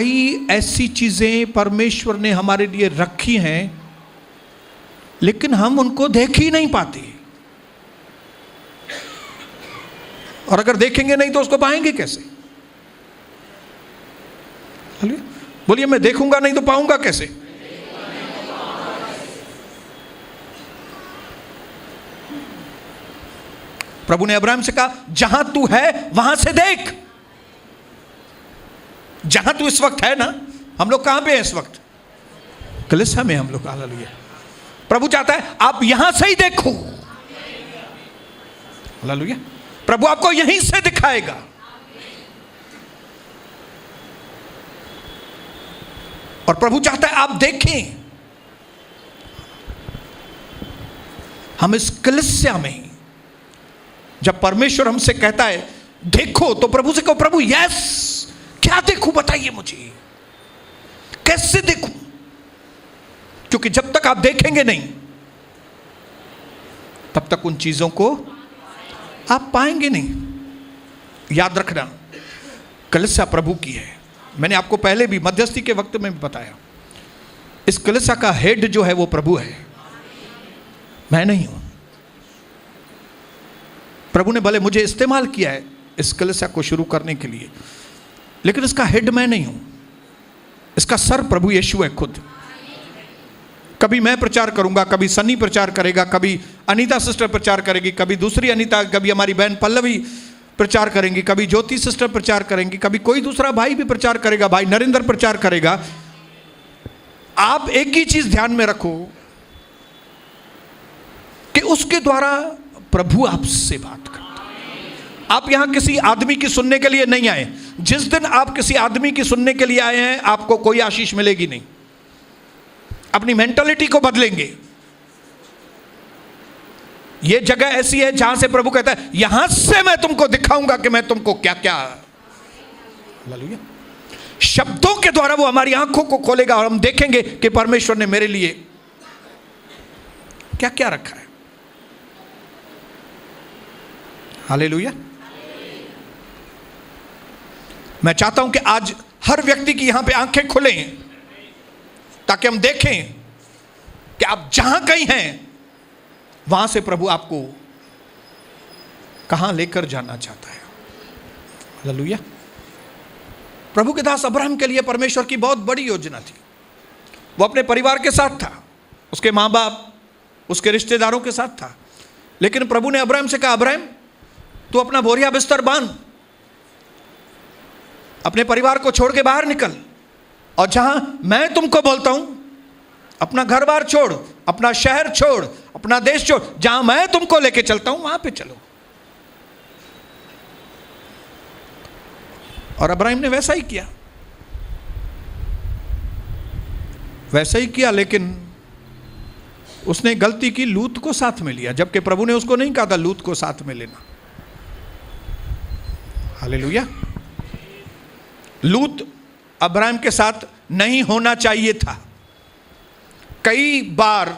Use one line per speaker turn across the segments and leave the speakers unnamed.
कई ऐसी चीजें परमेश्वर ने हमारे लिए रखी हैं, लेकिन हम उनको देख ही नहीं पाते। और अगर देखेंगे नहीं तो उसको पाएंगे कैसे? बोलिए, मैं देखूंगा नहीं तो पाऊंगा कैसे? प्रभु ने अब्राहम से कहा, जहां तू है वहां से देख। जहां तू इस वक्त है ना, हम लोग कहां पे हैं इस वक्त? कलीसिया में हम लोग। हालेलुया। प्रभु चाहता है आप यहां से ही देखो। हालेलुया। प्रभु आपको यहीं से दिखाएगा। और प्रभु चाहता है आप देखें। हम इस कलीसिया में जब परमेश्वर हमसे कहता है देखो, तो प्रभु से कहो, प्रभु यस, क्या देखूं बताइए मुझे, कैसे देखूं? क्योंकि जब तक आप देखेंगे नहीं तब तक उन चीजों को आप पाएंगे नहीं। याद रखना, कलीसिया प्रभु की है। मैंने आपको पहले भी मध्यस्थी के वक्त में भी बताया, इस कलीसिया का हेड जो है वो प्रभु है, मैं नहीं हूं। प्रभु ने भले मुझे इस्तेमाल किया है इस कलीसिया को शुरू करने के लिए, लेकिन इसका हेड मैं नहीं हूं। इसका सर प्रभु यीशु है खुद। कभी मैं प्रचार करूंगा, कभी सनी प्रचार करेगा, कभी अनीता सिस्टर प्रचार करेगी, कभी दूसरी अनीता, कभी हमारी बहन पल्लवी प्रचार करेंगी, कभी ज्योति सिस्टर प्रचार करेंगी, कभी कोई दूसरा भाई भी प्रचार करेगा, भाई नरेंद्र प्रचार करेगा। आप एक ही चीज ध्यान में रखो कि उसके द्वारा प्रभु आपसे बात करता है। आप यहां किसी आदमी की सुनने के लिए नहीं आए। जिस दिन आप किसी आदमी की सुनने के लिए आए हैं, आपको कोई आशीष मिलेगी नहीं। अपनी मेंटालिटी को बदलेंगे। यह जगह ऐसी है जहां से प्रभु कहता है यहां से मैं तुमको दिखाऊंगा कि मैं तुमको क्या क्या। हालेलुया। शब्दों के द्वारा वो हमारी आंखों को खोलेगा और हम देखेंगे कि परमेश्वर ने मेरे लिए क्या क्या रखा है। हालेलुया। मैं चाहता हूं कि आज हर व्यक्ति की यहां पे आंखें खुलें, ताकि हम देखें कि आप जहां कहीं हैं वहां से प्रभु आपको कहां लेकर जाना चाहता है। हालेलुया। प्रभु के दास अब्राहम के लिए परमेश्वर की बहुत बड़ी योजना थी। वो अपने परिवार के साथ था, उसके मां बाप, उसके रिश्तेदारों के साथ था। लेकिन प्रभु ने अब्राहम से कहा, अब्राहम तू अपना बोरिया बिस्तर बांध, अपने परिवार को छोड़ के बाहर निकल, और जहां मैं तुमको बोलता हूं, अपना घर बार छोड़, अपना शहर छोड़, अपना देश छोड़, जहां मैं तुमको लेके चलता हूं वहां पे चलो। और अब्राहम ने वैसा ही किया, वैसा ही किया। लेकिन उसने गलती की, लूत को साथ में लिया, जबकि प्रभु ने उसको नहीं कहा था लूत को साथ में लेना। हालेलुया। लूत अब्राहम के साथ नहीं होना चाहिए था। कई बार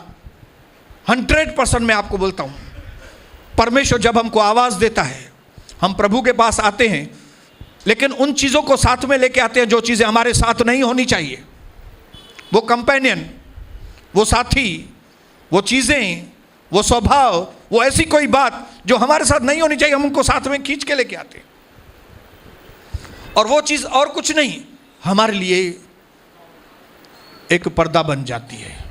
100% मैं आपको बोलता हूं, परमेश्वर जब हमको आवाज देता है, हम प्रभु के पास आते हैं, लेकिन उन चीजों को साथ में लेके आते हैं जो चीजें हमारे साथ नहीं होनी चाहिए। वो कंपेनियन, वो साथी, वो चीजें, वो स्वभाव, वो ऐसी कोई बात जो हमारे साथ नहीं होनी चाहिए, हम उनको साथ में खींच के लेके आते हैं। और वो चीज और कुछ नहीं, हमारे लिए एक पर्दा बन जाती है।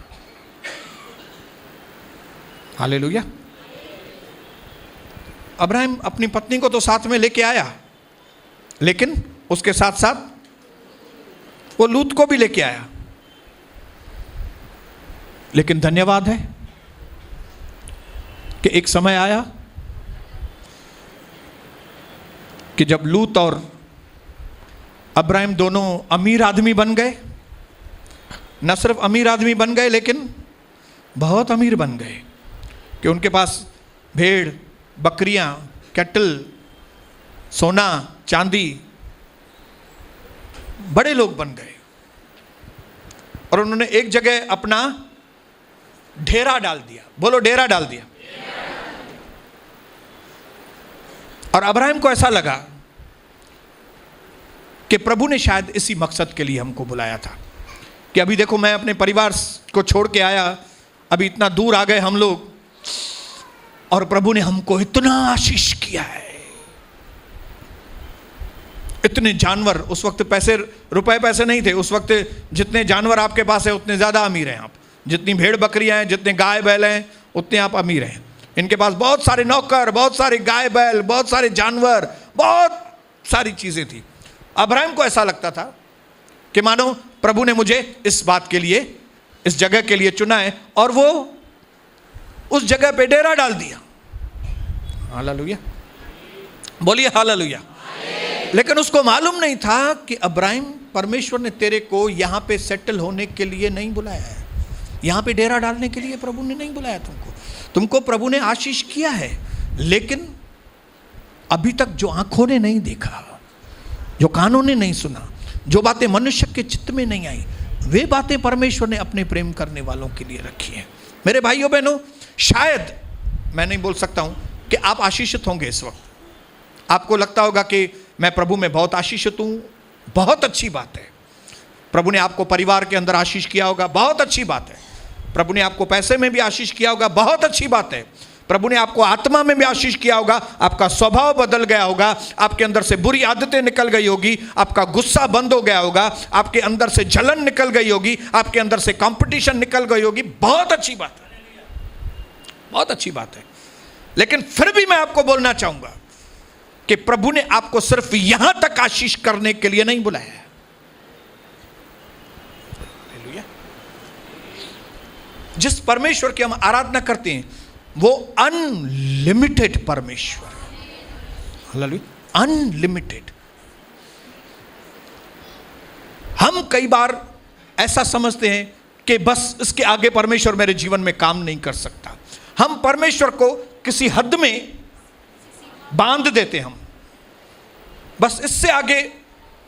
हालेलुया। अब्राहम अपनी पत्नी को तो साथ में लेके आया, लेकिन उसके साथ साथ वो लूत को भी लेके आया। लेकिन धन्यवाद है कि एक समय आया कि जब लूत और अब्राहम दोनों अमीर आदमी बन गए। न सिर्फ अमीर आदमी बन गए, लेकिन बहुत अमीर बन गए कि उनके पास भेड़, बकरियां, कैटल, सोना, चांदी, बड़े लोग बन गए। और उन्होंने एक जगह अपना डेरा डाल दिया। बोलो, डेरा डाल दिया। और अब्राहम को ऐसा लगा कि प्रभु ने शायद इसी मकसद के लिए हमको बुलाया था कि अभी देखो मैं अपने परिवार को छोड़ के आया, अभी इतना दूर आ गए हम लोग, और प्रभु ने हमको इतना आशीष किया है। इतने जानवर, उस वक्त रुपए पैसे नहीं थे, उस वक्त जितने जानवर आपके पास है उतने ज़्यादा अमीर हैं आप। जितनी भेड़ बकरियां हैं, जितने गाय बैल हैं, उतने आप अमीर हैं। इनके पास बहुत सारे नौकर, बहुत सारे गाय बैल, बहुत सारे जानवर, बहुत सारी चीज़ें थी। अब्राहम को ऐसा लगता था कि मानो प्रभु ने मुझे इस बात के लिए, इस जगह के लिए चुना है, और वो उस जगह पे डेरा डाल दिया। हालेलुया, बोलिए हालेलुया। लेकिन उसको मालूम नहीं था कि अब्राहम, परमेश्वर ने तेरे को यहाँ पे सेटल होने के लिए नहीं बुलाया है, यहाँ पे डेरा डालने के लिए प्रभु ने नहीं बुलाया तुमको प्रभु ने आशीष किया है, लेकिन अभी तक जो आंखों ने नहीं देखा, जो कानों ने नहीं सुना, जो बातें मनुष्य के चित्त में नहीं आई, वे बातें परमेश्वर ने अपने प्रेम करने वालों के लिए रखी हैं। मेरे भाइयों बहनों, शायद मैं नहीं बोल सकता हूं कि आप आशीषित होंगे। इस वक्त आपको लगता होगा कि मैं प्रभु में बहुत आशीषित हूं, बहुत अच्छी बात है। प्रभु ने आपको परिवार के अंदर आशीष किया होगा, बहुत अच्छी बात है। प्रभु ने आपको पैसे में भी आशीष किया होगा, बहुत अच्छी बात है। प्रभु ने आपको आत्मा में भी आशीष किया होगा, आपका स्वभाव बदल गया होगा, आपके अंदर से बुरी आदतें निकल गई होगी, आपका गुस्सा बंद हो गया होगा, आपके अंदर से जलन निकल गई होगी, आपके अंदर से कंपटीशन निकल गई होगी। बहुत अच्छी बात है, बहुत अच्छी बात है। लेकिन फिर भी मैं आपको बोलना चाहूंगा कि प्रभु ने आपको सिर्फ यहां तक आशीष करने के लिए नहीं बुलाया है। जिस परमेश्वर की हम आराधना करते हैं वो अनलिमिटेड परमेश्वर है। Hallelujah, unlimited. हम कई बार ऐसा समझते हैं कि बस इसके आगे परमेश्वर मेरे जीवन में काम नहीं कर सकता। हम परमेश्वर को किसी हद में बांध देते, हम बस इससे आगे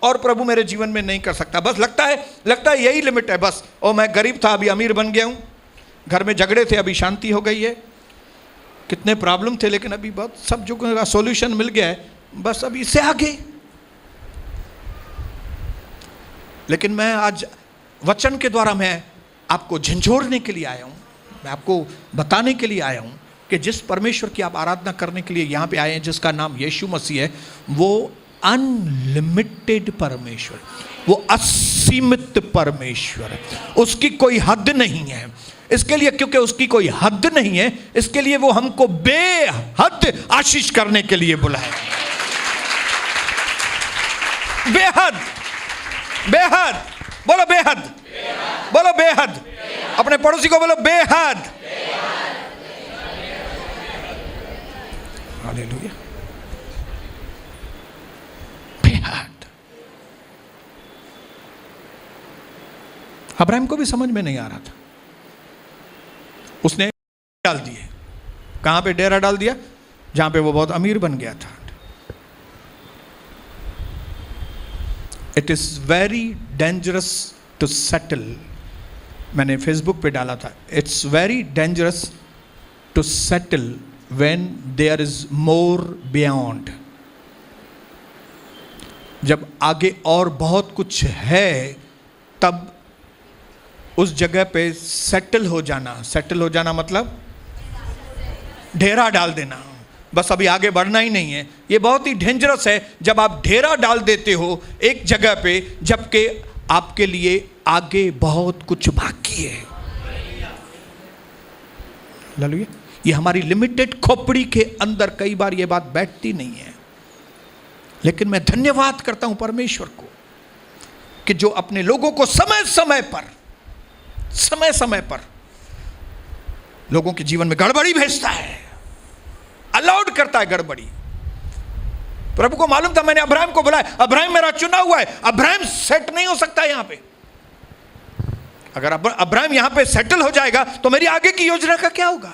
और प्रभु मेरे जीवन में नहीं कर सकता। बस लगता है यही लिमिट है बस। और मैं गरीब था, अभी अमीर बन गया हूं, घर में झगड़े थे, अभी शांति हो गई है, कितने प्रॉब्लम थे लेकिन अभी बहुत सब जो का सॉल्यूशन मिल गया है, बस अभी इससे आगे। लेकिन मैं आज वचन के द्वारा मैं आपको झंझोड़ने के लिए आया हूं, मैं आपको बताने के लिए आया हूं कि जिस परमेश्वर की आप आराधना करने के लिए यहां पे आए हैं, जिसका नाम यीशु मसीह है, वो अनलिमिटेड परमेश्वर, वो असीमित परमेश्वर है। उसकी कोई हद नहीं है। इसके लिए, क्योंकि उसकी कोई हद नहीं है, इसके लिए वो हमको बेहद आशीष करने के लिए बुलाया। बेहद, बेहद, बोलो बेहद, बोलो बेहद। अपने पड़ोसी को बोलो बेहद। हालेलुया, बेहद। अब्राहम को भी समझ में नहीं आ रहा था, उसने डाल दिए। कहां पे डेरा डाल दिया? जहां पे वो बहुत अमीर बन गया था। It is very dangerous to settle, मैंने फेसबुक पे डाला था, it's very dangerous to settle when there is more beyond. जब आगे और बहुत कुछ है तब उस जगह पे सेटल हो जाना मतलब डेरा डाल देना, बस अभी आगे बढ़ना ही नहीं है। ये बहुत ही डेंजरस है जब आप डेरा डाल देते हो एक जगह पे, जबकि आपके लिए आगे बहुत कुछ बाकी है। हालेलुया। ये हमारी लिमिटेड खोपड़ी के अंदर कई बार ये बात बैठती नहीं है, लेकिन मैं धन्यवाद करता हूं परमेश्वर को कि जो अपने लोगों को समय समय पर लोगों के जीवन में गड़बड़ी भेजता है, अलाउड करता है गड़बड़ी। प्रभु को मालूम था मैंने अब्राहम को बुलाया, अब्राहम मेरा चुना हुआ है, अब्राहम सेट नहीं हो सकता यहां पे। अगर अब्राहम यहां पे सेटल हो जाएगा तो मेरी आगे की योजना का क्या होगा?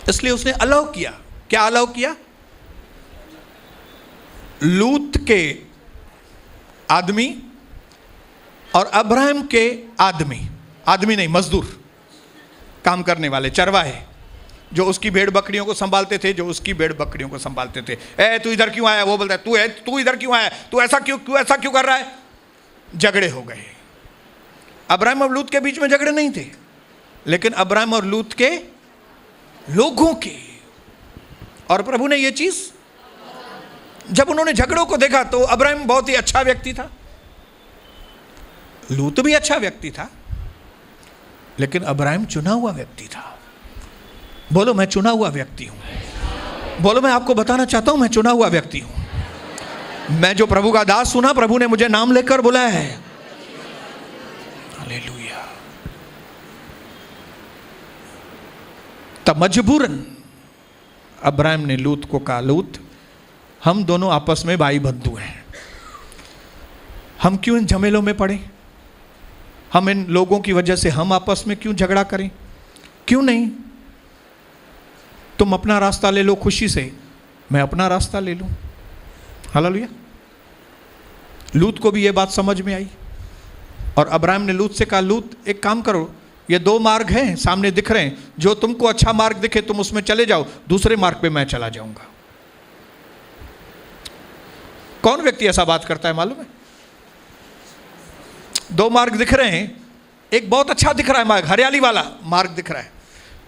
इसलिए उसने अलाउ किया। क्या अलाउ किया? लूत के आदमी और अब्राहम के आदमी नहीं मजदूर, काम करने वाले, चरवाहे, जो उसकी भेड़ बकरियों को संभालते थे, जो उसकी भेड़ बकरियों को संभालते थे। ए तू इधर क्यों आया? वो बोलता है तू इधर क्यों आया? तू ऐसा क्यों कर रहा है? झगड़े हो गए। अब्राहम और लूत के बीच में झगड़े नहीं थे, लेकिन अब्राहम और लूत के लोगों के। और प्रभु ने यह चीज, जब उन्होंने झगड़ों को देखा तो अब्राहम बहुत ही अच्छा व्यक्ति था, लूत भी अच्छा व्यक्ति था, लेकिन अब्राहम चुना हुआ व्यक्ति था। बोलो मैं चुना हुआ व्यक्ति हूं। बोलो मैं आपको बताना चाहता हूं मैं चुना हुआ व्यक्ति हूं। मैं जो प्रभु का दास सुना, प्रभु ने मुझे नाम लेकर बुलाया है। हालेलुया। तब मजबूरन अब्राहम ने लूत को कहा, लूत हम दोनों आपस में भाई बंधु हैं, हम क्यों इन झमेलों में पड़े? हम इन लोगों की वजह से हम आपस में क्यों झगड़ा करें? क्यों नहीं तुम अपना रास्ता ले लो खुशी से, मैं अपना रास्ता ले लूं। हालेलुया। लूत को भी यह बात समझ में आई और अब्राहम ने लूत से कहा, लूत एक काम करो, ये दो मार्ग हैं सामने दिख रहे हैं, जो तुमको अच्छा मार्ग दिखे तुम उसमें चले जाओ, दूसरे मार्ग पे मैं चला जाऊंगा। कौन व्यक्ति ऐसा बात करता है मालूम है? दो मार्ग दिख रहे हैं, एक बहुत अच्छा दिख रहा है मार्ग, हरियाली वाला मार्ग दिख रहा है,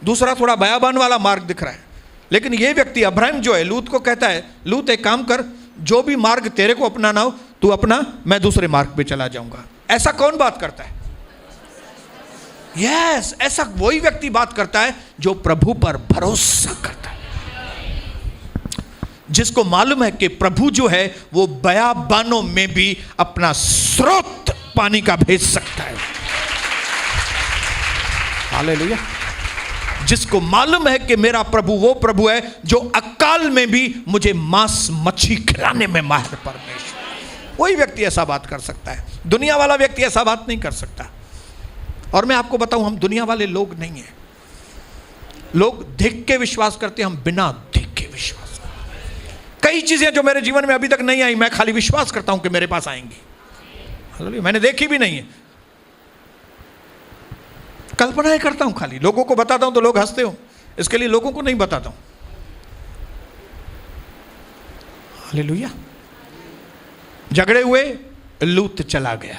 दूसरा थोड़ा बयाबान वाला मार्ग दिख रहा है। लेकिन यह व्यक्ति अब्राहम जो है लूत को कहता है, लूत एक काम कर, जो भी मार्ग तेरे को अपनाना हो तू अपना, मैं दूसरे मार्ग पे चला जाऊंगा। ऐसा कौन बात करता है? यस, ऐसा वही व्यक्ति बात करता है जो प्रभु पर भरोसा करता है, जिसको मालूम है कि प्रभु जो है वो बयाबानों में भी अपना स्रोत पानी का भेज सकता है। हालेलुया। जिसको मालूम है कि मेरा प्रभु वो प्रभु है जो अकाल में भी मुझे मांस मच्छी खिलाने में माहिर परमेश्वर, वही व्यक्ति ऐसा बात कर सकता है। दुनिया वाला व्यक्ति ऐसा बात नहीं कर सकता। और मैं आपको बताऊं, हम दुनिया वाले लोग नहीं हैं। लोग देख के विश्वास करते हैं, हम बिना देख के विश्वास करते हैं। कई चीजें जो मेरे जीवन में अभी तक नहीं आई, मैं खाली विश्वास करता हूं कि मेरे पास आएंगी। मैंने देखी भी नहीं है, कल्पनाएं करता हूं, खाली लोगों को बताता हूं तो लोग हंसते हो, इसके लिए लोगों को नहीं बताता हूं। हालेलुया। झगड़े हुए, लूत चला गया,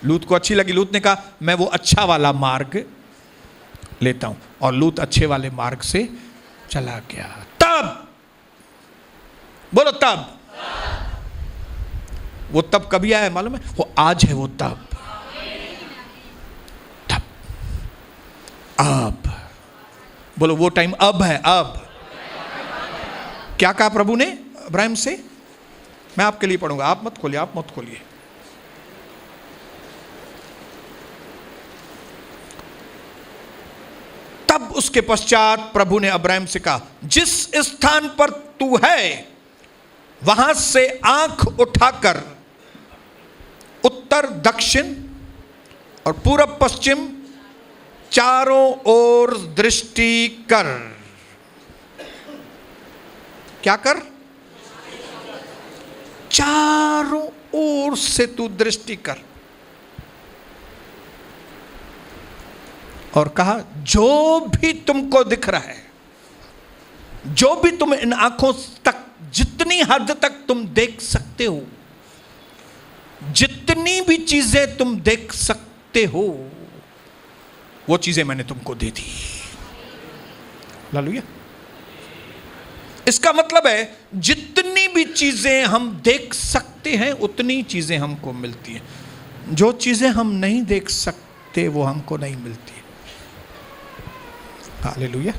लूत को अच्छी लगी, लूत ने कहा मैं वो अच्छा वाला मार्ग लेता हूं, और लूत अच्छे वाले मार्ग से चला गया। तब बोलो तब, वो तब कभी आया मालूम है? वो आज है वो तब। तब, अब बोलो वो टाइम अब है। अब क्या कहा प्रभु ने अब्राहम से? मैं आपके लिए पढ़ूंगा, आप मत खोलिए, आप मत खोलिए। तब उसके पश्चात प्रभु ने अब्राहम से कहा, जिस स्थान पर तू है वहां से आंख उठाकर उत्तर दक्षिण और पूरब पश्चिम चारों ओर दृष्टि कर। क्या कर? चारों ओर से तू दृष्टि कर। और कहा जो भी तुमको दिख रहा है, जो भी तुम इन आंखों तक, जितनी हद तक तुम देख सकते हो, जितनी भी चीजें तुम देख सकते हो, वो चीजें मैंने तुमको दे दी। हालेलुया। इसका मतलब है जितनी भी चीजें हम देख सकते हैं उतनी चीजें हमको मिलती हैं। जो चीजें हम नहीं देख सकते वो हमको नहीं मिलती। हालेलुया।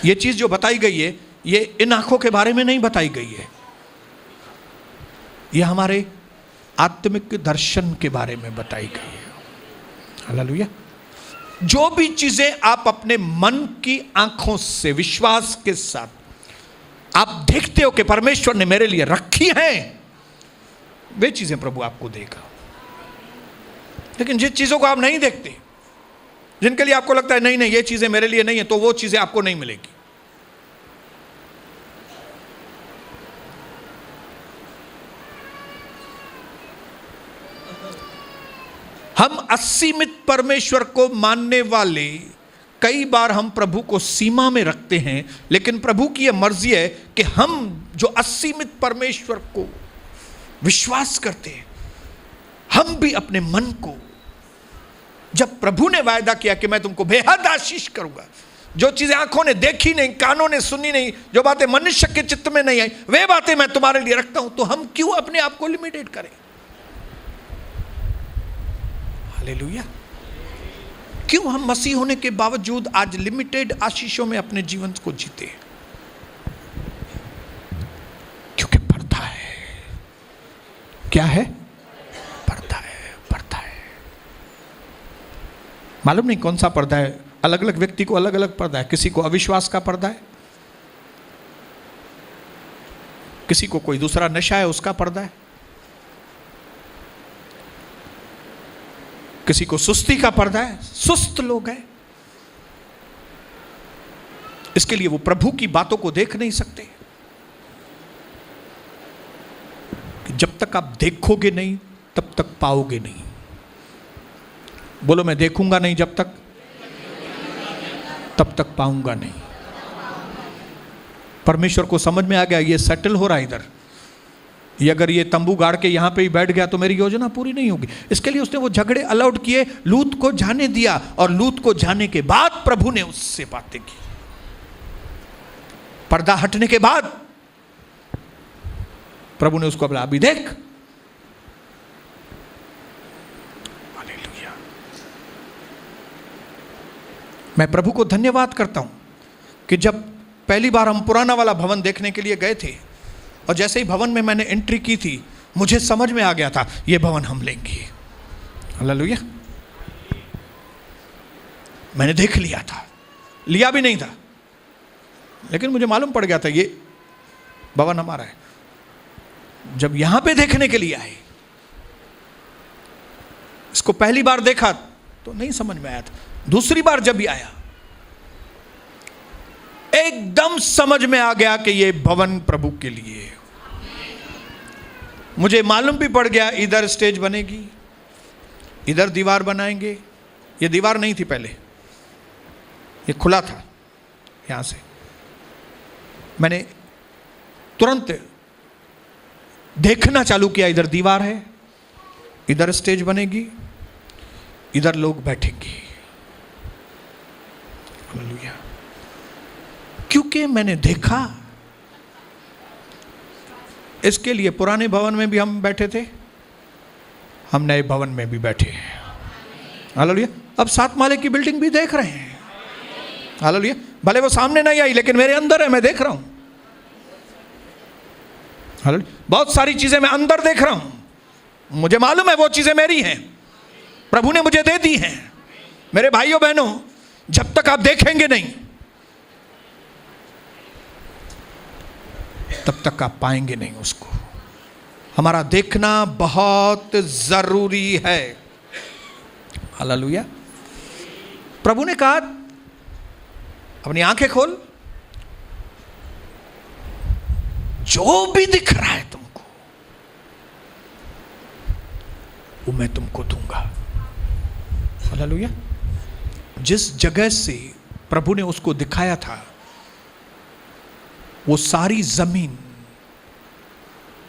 ये चीज जो बताई गई है, ये इन आंखों के बारे में नहीं बताई गई है, ये हमारे आत्मिक दर्शन के बारे में बताई गई है। हालेलुया। जो भी चीजें आप अपने मन की आंखों से विश्वास के साथ आप देखते हो कि परमेश्वर ने मेरे लिए रखी हैं, वे चीजें प्रभु आपको देगा। लेकिन जिन चीजों को आप नहीं देखते, जिनके लिए आपको लगता है नहीं नहीं ये चीजें मेरे लिए नहीं है, तो वो चीजें आपको नहीं मिलेगी। हम असीमित परमेश्वर को मानने वाले कई बार हम प्रभु को सीमा में रखते हैं, लेकिन प्रभु की यह मर्जी है कि हम जो असीमित परमेश्वर को विश्वास करते हैं, हम भी अपने मन को, जब प्रभु ने वायदा किया कि मैं तुमको बेहद आशीष करूंगा, जो चीजें आंखों ने देखी नहीं, कानों ने सुनी नहीं, जो बातें मनुष्य के चित्त में नहीं आई, वे बातें मैं तुम्हारे लिए रखता हूं, तो हम क्यों अपने आप को लिमिटेड करें? हालेलुया। क्यों हम मसीह होने के बावजूद आज लिमिटेड आशीषों में अपने जीवन को जीते हैं? क्योंकि पर्दा है। क्या है? पर्दा है, पर्दा है। मालूम नहीं कौन सा पर्दा है, अलग अलग व्यक्ति को अलग अलग पर्दा है। किसी को अविश्वास का पर्दा है, किसी को कोई दूसरा नशा है उसका पर्दा है, किसी को सुस्ती का पर्दा है, सुस्त लोग हैं। इसके लिए वो प्रभु की बातों को देख नहीं सकते। जब तक आप देखोगे नहीं तब तक पाओगे नहीं। बोलो, मैं देखूंगा नहीं जब तक, तब तक पाऊंगा नहीं। परमेश्वर को समझ में आ गया ये सेटल हो रहा है इधर, ये अगर ये तंबू गाड़ के यहां पे ही बैठ गया तो मेरी योजना पूरी नहीं होगी। इसके लिए उसने वो झगड़े अलाउड किए, लूत को जाने दिया, और लूत को जाने के बाद प्रभु ने उससे बातें की। पर्दा हटने के बाद प्रभु ने उसको बोला, अभी देख। हालेलुया। मैं प्रभु को धन्यवाद करता हूं कि जब पहली बार हम पुराना वाला भवन देखने के लिए गए थे, और जैसे ही भवन में मैंने एंट्री की थी, मुझे समझ में आ गया था ये भवन हम लेंगे। हालेलुया। मैंने देख लिया था, लिया भी नहीं था, लेकिन मुझे मालूम पड़ गया था ये भवन हमारा है। जब यहां पे देखने के लिए आए, इसको पहली बार देखा तो नहीं समझ में आया था, दूसरी बार जब भी आया एकदम समझ में आ गया कि ये भवन प्रभु के लिए है। मुझे मालूम भी पड़ गया इधर स्टेज बनेगी, इधर दीवार बनाएंगे। ये दीवार नहीं थी पहले, ये खुला था। यहां से मैंने तुरंत देखना चालू किया, इधर दीवार है, इधर स्टेज बनेगी, इधर लोग बैठेंगे। हालेलुया। क्योंकि मैंने देखा। इसके लिए पुराने भवन में भी हम बैठे थे, हम नए भवन में भी बैठे हैं। हालेलुया। अब 7 माले की बिल्डिंग भी देख रहे हैं। हालेलुया। भले वो सामने नहीं आई, लेकिन मेरे अंदर है, मैं देख रहा हूं। हालेलुया। बहुत सारी चीजें मैं अंदर देख रहा हूं, मुझे मालूम है वो चीजें मेरी हैं, प्रभु ने मुझे दे दी हैं। मेरे भाइयों बहनों, जब तक आप देखेंगे नहीं तब तक आप पाएंगे नहीं उसको। हमारा देखना बहुत जरूरी है। हालेलुया। प्रभु ने कहा, अपनी आंखें खोल, जो भी दिख रहा है तुमको वो मैं तुमको दूंगा। हालेलुया। जिस जगह से प्रभु ने उसको दिखाया था, वो सारी जमीन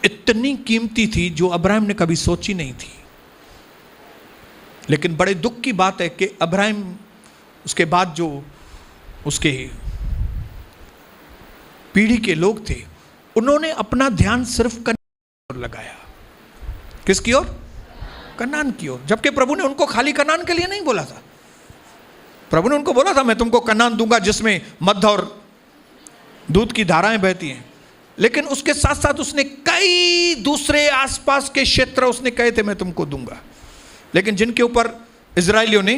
इतनी कीमती थी जो अब्राहम ने कभी सोची नहीं थी। लेकिन बड़े दुख की बात है कि अब्राहम, उसके बाद जो उसके पीढ़ी के लोग थे, उन्होंने अपना ध्यान सिर्फ कनान की ओर लगाया। किसकी ओर? कनान की ओर। जबकि प्रभु ने उनको खाली कनान के लिए नहीं बोला था। प्रभु ने उनको बोला था, मैं तुमको कनान दूंगा जिसमें मध्य और दूध की धाराएं बहती हैं। लेकिन उसके साथ साथ उसने कई दूसरे आसपास के क्षेत्र उसने कहे थे मैं तुमको दूंगा, लेकिन जिनके ऊपर इजरायलियों ने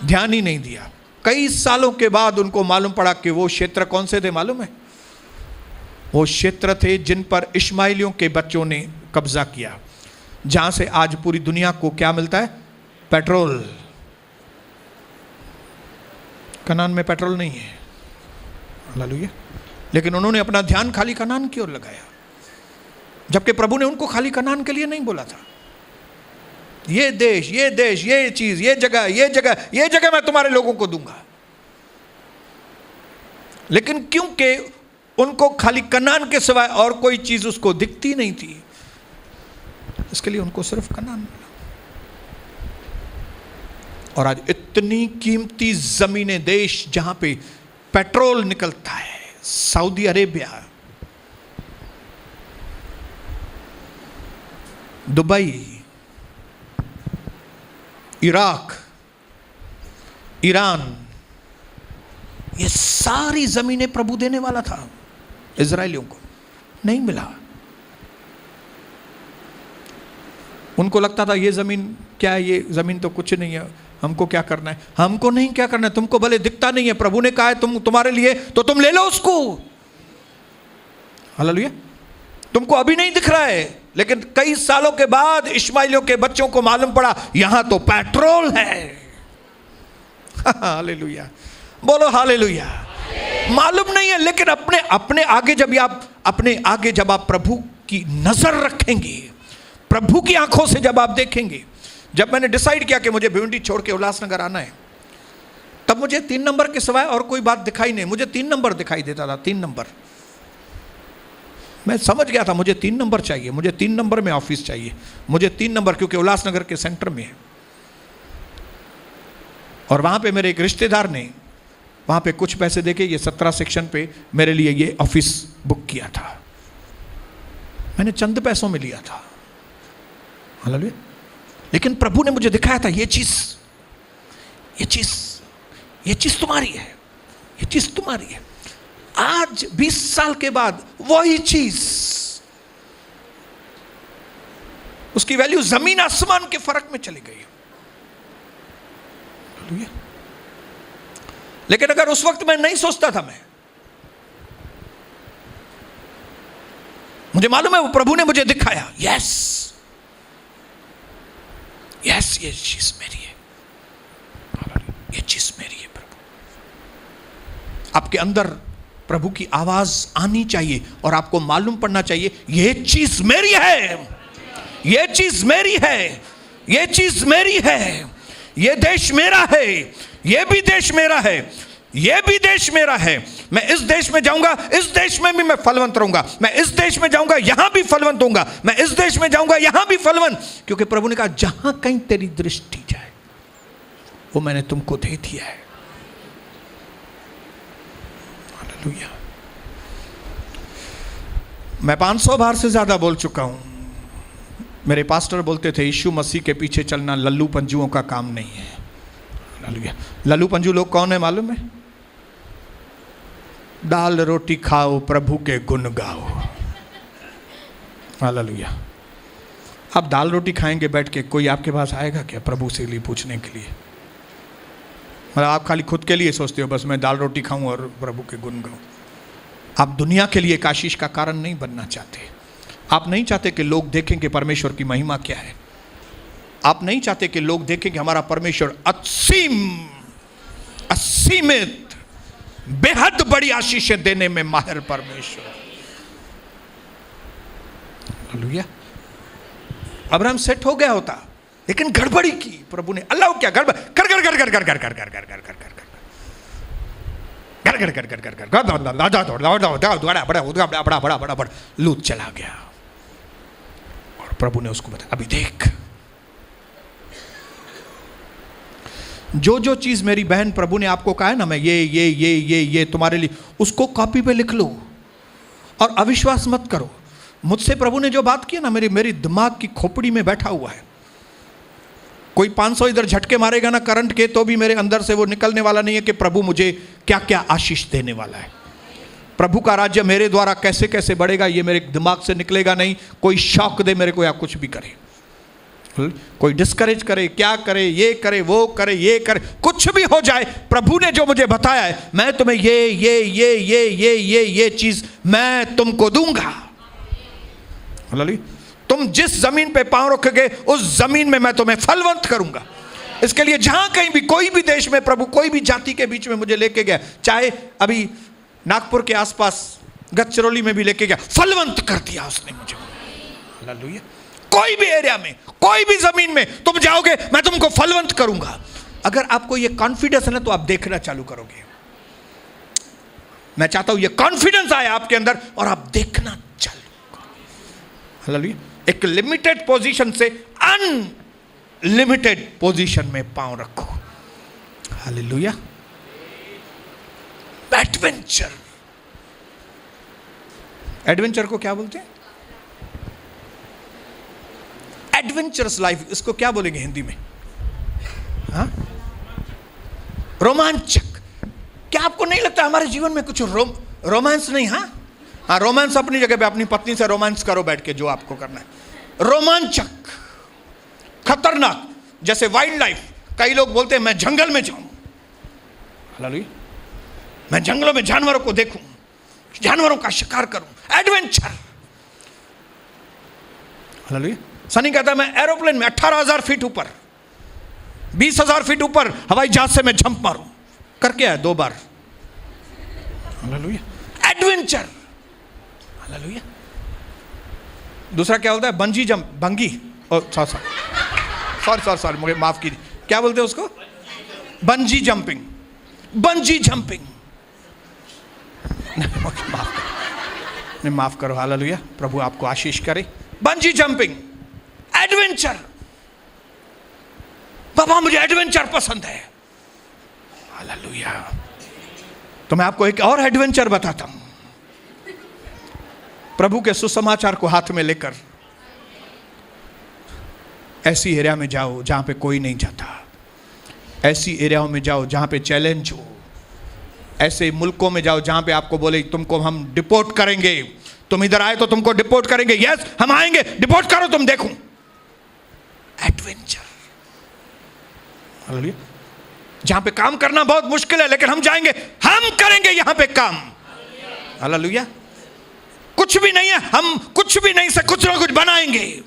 ध्यान ही नहीं दिया। कई सालों के बाद उनको मालूम पड़ा कि वो क्षेत्र कौन से थे मालूम है? वो क्षेत्र थे जिन पर इश्माइलियों के बच्चों ने कब्जा किया, जहां से आज पूरी दुनिया को क्या मिलता है? पेट्रोल। कनान में पेट्रोल नहीं है। हालेलुया। लेकिन उन्होंने अपना ध्यान खाली कनान की ओर लगाया, जबकि प्रभु ने उनको खाली कनान के लिए नहीं बोला था। ये देश, ये चीज, ये जगह मैं तुम्हारे लोगों को दूंगा। लेकिन क्योंकि उनको खाली कनान के सिवाय और कोई चीज उसको दिखती नहीं थी, इसके लिए उनको सिर्फ कनान मिला। और आज इतनी कीमती जमीनें, देश जहां पे पेट्रोल निकलता है, Saudi Arabia, Dubai, Iraq, Iran, ये सारी जमीनें प्रभु देने वाला था इजरायलियों को, नहीं मिला। उनको लगता था ये जमीन क्या है, ये जमीन तो कुछ नहीं है, हमको क्या करना है। हमको नहीं क्या करना है, तुमको भले दिखता नहीं है, प्रभु ने कहा है तुम्हारे लिए, तो तुम ले लो उसको। हालेलुया। तुमको अभी नहीं दिख रहा है, लेकिन कई सालों के बाद इश्माइलियों के बच्चों को मालूम पड़ा यहां तो पेट्रोल है। हालेलुया, बोलो हालेलुया। मालूम नहीं है, लेकिन अपने आगे जब आप प्रभु की नजर रखेंगे, प्रभु की आंखों से जब आप देखेंगे। जब मैंने डिसाइड किया कि मुझे भिवंडी छोड़ के उल्लासनगर आना है, तब मुझे 3 नंबर के सिवाय और कोई बात दिखाई नहीं। मुझे 3 नंबर दिखाई देता था, 3 नंबर। मैं समझ गया था मुझे 3 नंबर चाहिए, मुझे 3 नंबर में ऑफिस चाहिए, मुझे 3 नंबर, क्योंकि उल्लासनगर के सेंटर में है। और वहां पे मेरे एक रिश्तेदार ने वहां पे कुछ पैसे देके ये 17 सेक्शन पे मेरे लिए ये ऑफिस बुक किया था। मैंने चंद पैसों में लिया था। हालेलुया। लेकिन प्रभु ने मुझे दिखाया था ये चीज तुम्हारी है, ये चीज तुम्हारी है। आज 20 साल के बाद वही चीज, उसकी वैल्यू जमीन आसमान के फर्क में चली गई। हालेलुया। लेकिन अगर उस वक्त मैं नहीं सोचता था, मुझे मालूम है वो प्रभु ने मुझे दिखाया, यस ये चीज मेरी है, ये चीज मेरी है। प्रभु, आपके अंदर प्रभु की आवाज आनी चाहिए और आपको मालूम पड़ना चाहिए ये चीज मेरी है, ये चीज मेरी है, ये चीज मेरी है। ये देश मेरा है, ये भी देश मेरा है, ये भी देश मेरा है। मैं इस देश में जाऊंगा, इस देश में भी मैं फलवंत रहूंगा। मैं इस देश में जाऊंगा, यहां भी फलवंत होऊंगा। मैं इस देश में जाऊंगा, यहां भी फलवंत, क्योंकि प्रभु ने कहा जहां कहीं तेरी दृष्टि जाए वो मैंने तुमको दे दिया है। हालेलुया। मैं 500 बार से ज्यादा बोल चुका हूं। मेरे पास्टर बोलते थे यीशु मसीह के पीछे चलना लल्लू पंजुओं का काम नहीं है। हालेलुया। लल्लू पंजू लोग कौन है मालूम है? दाल रोटी खाओ, प्रभु के गुण गाओ। हालेलुया। आप दाल रोटी खाएंगे बैठ के, कोई आपके पास आएगा क्या प्रभु से लिए पूछने के लिए? मतलब आप खाली खुद के लिए सोचते हो बस मैं दाल रोटी खाऊं और प्रभु के गुण गाऊं। आप दुनिया के लिए एक आशीष का कारण नहीं बनना चाहते। आप नहीं चाहते कि लोग देखें कि परमेश्वर की महिमा क्या है। आप नहीं चाहते कि लोग देखें कि हमारा परमेश्वर असीमित बेहद बड़ी आशीषें देने में माहिर परमेश्वर। हालेलुया। अब्राहम सेट हो गया होता, लेकिन गड़बड़ी की प्रभु ने। अल्लाह क्या गड़बड़ कर कर कर कर कर कर कर कर कर कर कर कर कर लूत चला गया और प्रभु ने उसको बताया अभी देख, जो चीज मेरी बहन प्रभु ने आपको कहा है ना, मैं ये तुम्हारे लिए, उसको कॉपी पे लिख लो और अविश्वास मत करो। मुझसे प्रभु ने जो बात की ना, मेरी दिमाग की खोपड़ी में बैठा हुआ है। कोई 500 इधर झटके मारेगा ना करंट के, तो भी मेरे अंदर से वो निकलने वाला नहीं है कि प्रभु मुझे क्या क्या आशीष देने वाला है। प्रभु का राज्य मेरे द्वारा कैसे कैसे बढ़ेगा, ये मेरे दिमाग से निकलेगा नहीं। कोई शौक दे मेरे को या कुछ भी करे, कोई डिस्करेज करे, क्या करे, ये करे, वो करे, ये करे, कुछ भी हो जाए, प्रभु ने जो मुझे बताया है, मैं तुम्हें ये चीज मैं तुमको दूंगा। तुम जिस जमीन पे पांव रखोगे उस जमीन में मैं तुम्हें फलवंत करूंगा। इसके लिए जहां कहीं भी, कोई भी देश में प्रभु कोई भी जाति के बीच में मुझे लेके गया, चाहे अभी नागपुर के आसपास गढ़चिरौली में भी लेके गया, फलवंत कर दिया उसने मुझे। हालेलुया। कोई भी एरिया में, कोई भी जमीन में तुम जाओगे, मैं तुमको फलवंत करूंगा। अगर आपको ये कॉन्फिडेंस है ना, तो आप देखना चालू करोगे। मैं चाहता हूं ये कॉन्फिडेंस आए आपके अंदर और आप देखना चालू करो। हालेलुया। एक लिमिटेड पोजीशन से अनलिमिटेड पोजीशन में पांव रखो। हालेलुया। एडवेंचर, एडवेंचर को क्या बोलते हैं? एडवेंचरस लाइफ, इसको क्या बोलेंगे हिंदी में? हाँ, रोमांचक। क्या आपको नहीं लगता हमारे जीवन में कुछ रोमांस नहीं? हाँ हाँ, रोमांस अपनी जगह पे, अपनी पत्नी से रोमांस करो बैठ के, जो आपको करना है। रोमांचक, खतरनाक, जैसे वाइल्ड लाइफ। कई लोग बोलते हैं मैं जंगल में जाऊं, हालेलुया, मैं जंगलों में जानवरों को देखूं, जानवरों का शिकार करूं। Adventure, hallelujah. सनी कहता है मैं एरोप्लेन में 18,000 फीट ऊपर, 20,000 फीट ऊपर हवाई जहाज से मैं जंप मारूं। करके आया 2 बार। हालेलुया। Adventure, hallelujah. दूसरा क्या बोलता है? बंजी जंप, भंगी, सॉरी, मुझे माफ कीजिए, क्या बोलते हैं उसको? Bungee jumping, bungee jumping. माफ करो, हालेलुया, प्रभु आपको आशीष करे। Bungee jumping, adventure. बाबा मुझे एडवेंचर पसंद है, हालेलुया। तो मैं आपको एक और एडवेंचर बताता हूं। प्रभु के सुसमाचार को हाथ में लेकर ऐसी एरिया में जाओ जहां पे कोई नहीं जाता, ऐसी एरियाओं में जाओ जहां पे चैलेंज हो, ऐसे मुल्कों में जाओ जहां पे आपको बोले तुमको हम डिपोर्ट करेंगे, तुम इधर आए तो तुमको डिपोर्ट करेंगे। यस, हम आएंगे, डिपोर्ट करो, तुम देखो। Adventure, hallelujah. जहां पे काम करना बहुत मुश्किल है, लेकिन हम जाएंगे, हम करेंगे यहां पे काम, हालेलुया। कुछ भी नहीं है, हम कुछ भी नहीं से कुछ ना कुछ बनाएंगे,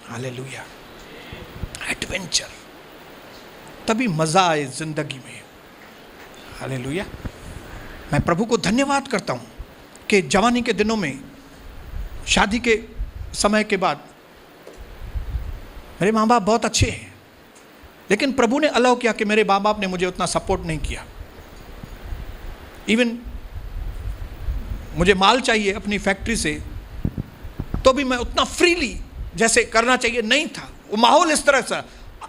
हालेलुया। एडवेंचर, तभी मजा आए जिंदगी में, हालेलुया। मैं प्रभु को धन्यवाद करता हूं कि जवानी के दिनों में, शादी के समय के बाद, मेरे माँ बाप बहुत अच्छे हैं, लेकिन प्रभु ने अलाउ किया कि मेरे माँ बाप ने मुझे उतना सपोर्ट नहीं किया। इवन मुझे माल चाहिए अपनी फैक्ट्री से, तो भी मैं उतना फ्रीली जैसे करना चाहिए नहीं था। वो माहौल इस तरह से,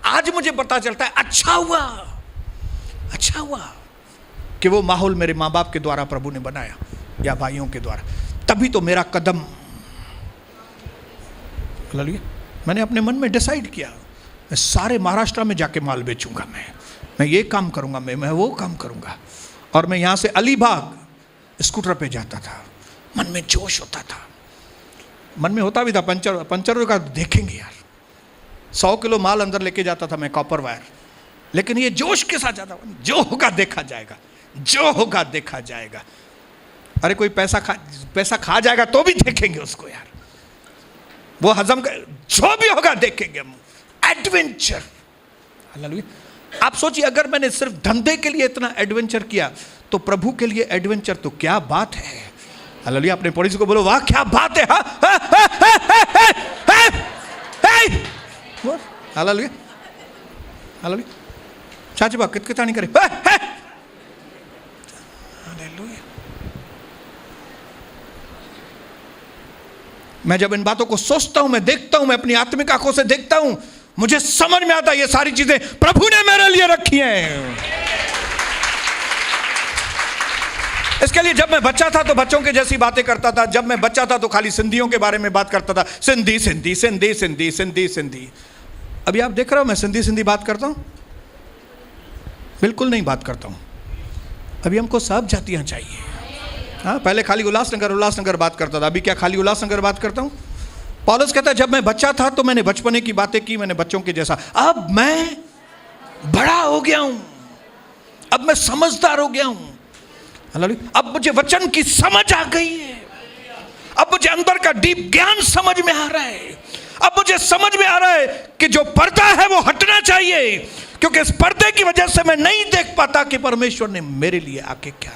आज मुझे पता चलता है अच्छा हुआ कि वो माहौल मेरे माँ बाप के द्वारा प्रभु ने बनाया, या भाइयों के द्वारा। तभी तो मेरा कदम, हालेलुया, मैंने अपने मन में डिसाइड किया, मैं सारे महाराष्ट्र में जाके माल बेचूंगा, मैं ये काम करूंगा, मैं वो काम करूंगा। और मैं यहाँ से अलीबाग स्कूटर पे जाता था, मन में जोश होता था, मन में होता भी था पंचर का देखेंगे यार। 100 किलो माल अंदर लेके जाता था मैं, कॉपर वायर, लेकिन ये जोश के साथ जाता, जो होगा देखा जाएगा, जो होगा देखा जाएगा। अरे कोई पैसा खा जाएगा तो भी देखेंगे उसको यार, वो हजम कर, जो भी होगा देखेंगे हम। Adventure, hallelujah. आप सोचिए, अगर मैंने सिर्फ धंधे के लिए इतना एडवेंचर किया, तो प्रभु के लिए एडवेंचर तो क्या बात है, हालेलुया। अपने पड़ोसी को बोलो वाह क्या बात है, हालेलुया, हालेलुया। चाची बा कितना नहीं करे, हालेलुया। मैं जब इन बातों को सोचता हूं, मैं देखता हूं, मैं अपनी आत्मिक आंखों से देखता हूं, मुझे समझ में आता है ये सारी चीजें प्रभु ने मेरे लिए रखी हैं। इसके लिए जब मैं बच्चा था तो बच्चों के जैसी बातें करता था। जब मैं बच्चा था तो खाली सिंधियों के बारे में बात करता था, सिंधी सिंधी सिंधी सिंधी सिंधी सिंधी। अभी आप देख रहे हो मैं सिंधी बात करता हूं? बिल्कुल नहीं बात करता हूं। अभी हमको सब जातियां चाहिए। हाँ, पहले खाली उल्लासनगर बात करता था, अभी क्या खाली उल्लासनगर बात करता हूं? पौलुस कहता है जब मैं बच्चा था तो मैंने बचपने की बातें की, मैंने बच्चों के जैसा। अब मैं बड़ा हो गया हूं, अब मैं समझदार हो गया हूं, अब मुझे वचन की समझ आ गई है, अब मुझे अंदर का डीप ज्ञान समझ में आ रहा है, अब मुझे समझ में आ रहा है कि जो पर्दा है वो हटना चाहिए, क्योंकि इस पर्दे की वजह से मैं नहीं देख पाता कि परमेश्वर ने मेरे लिए आके क्या।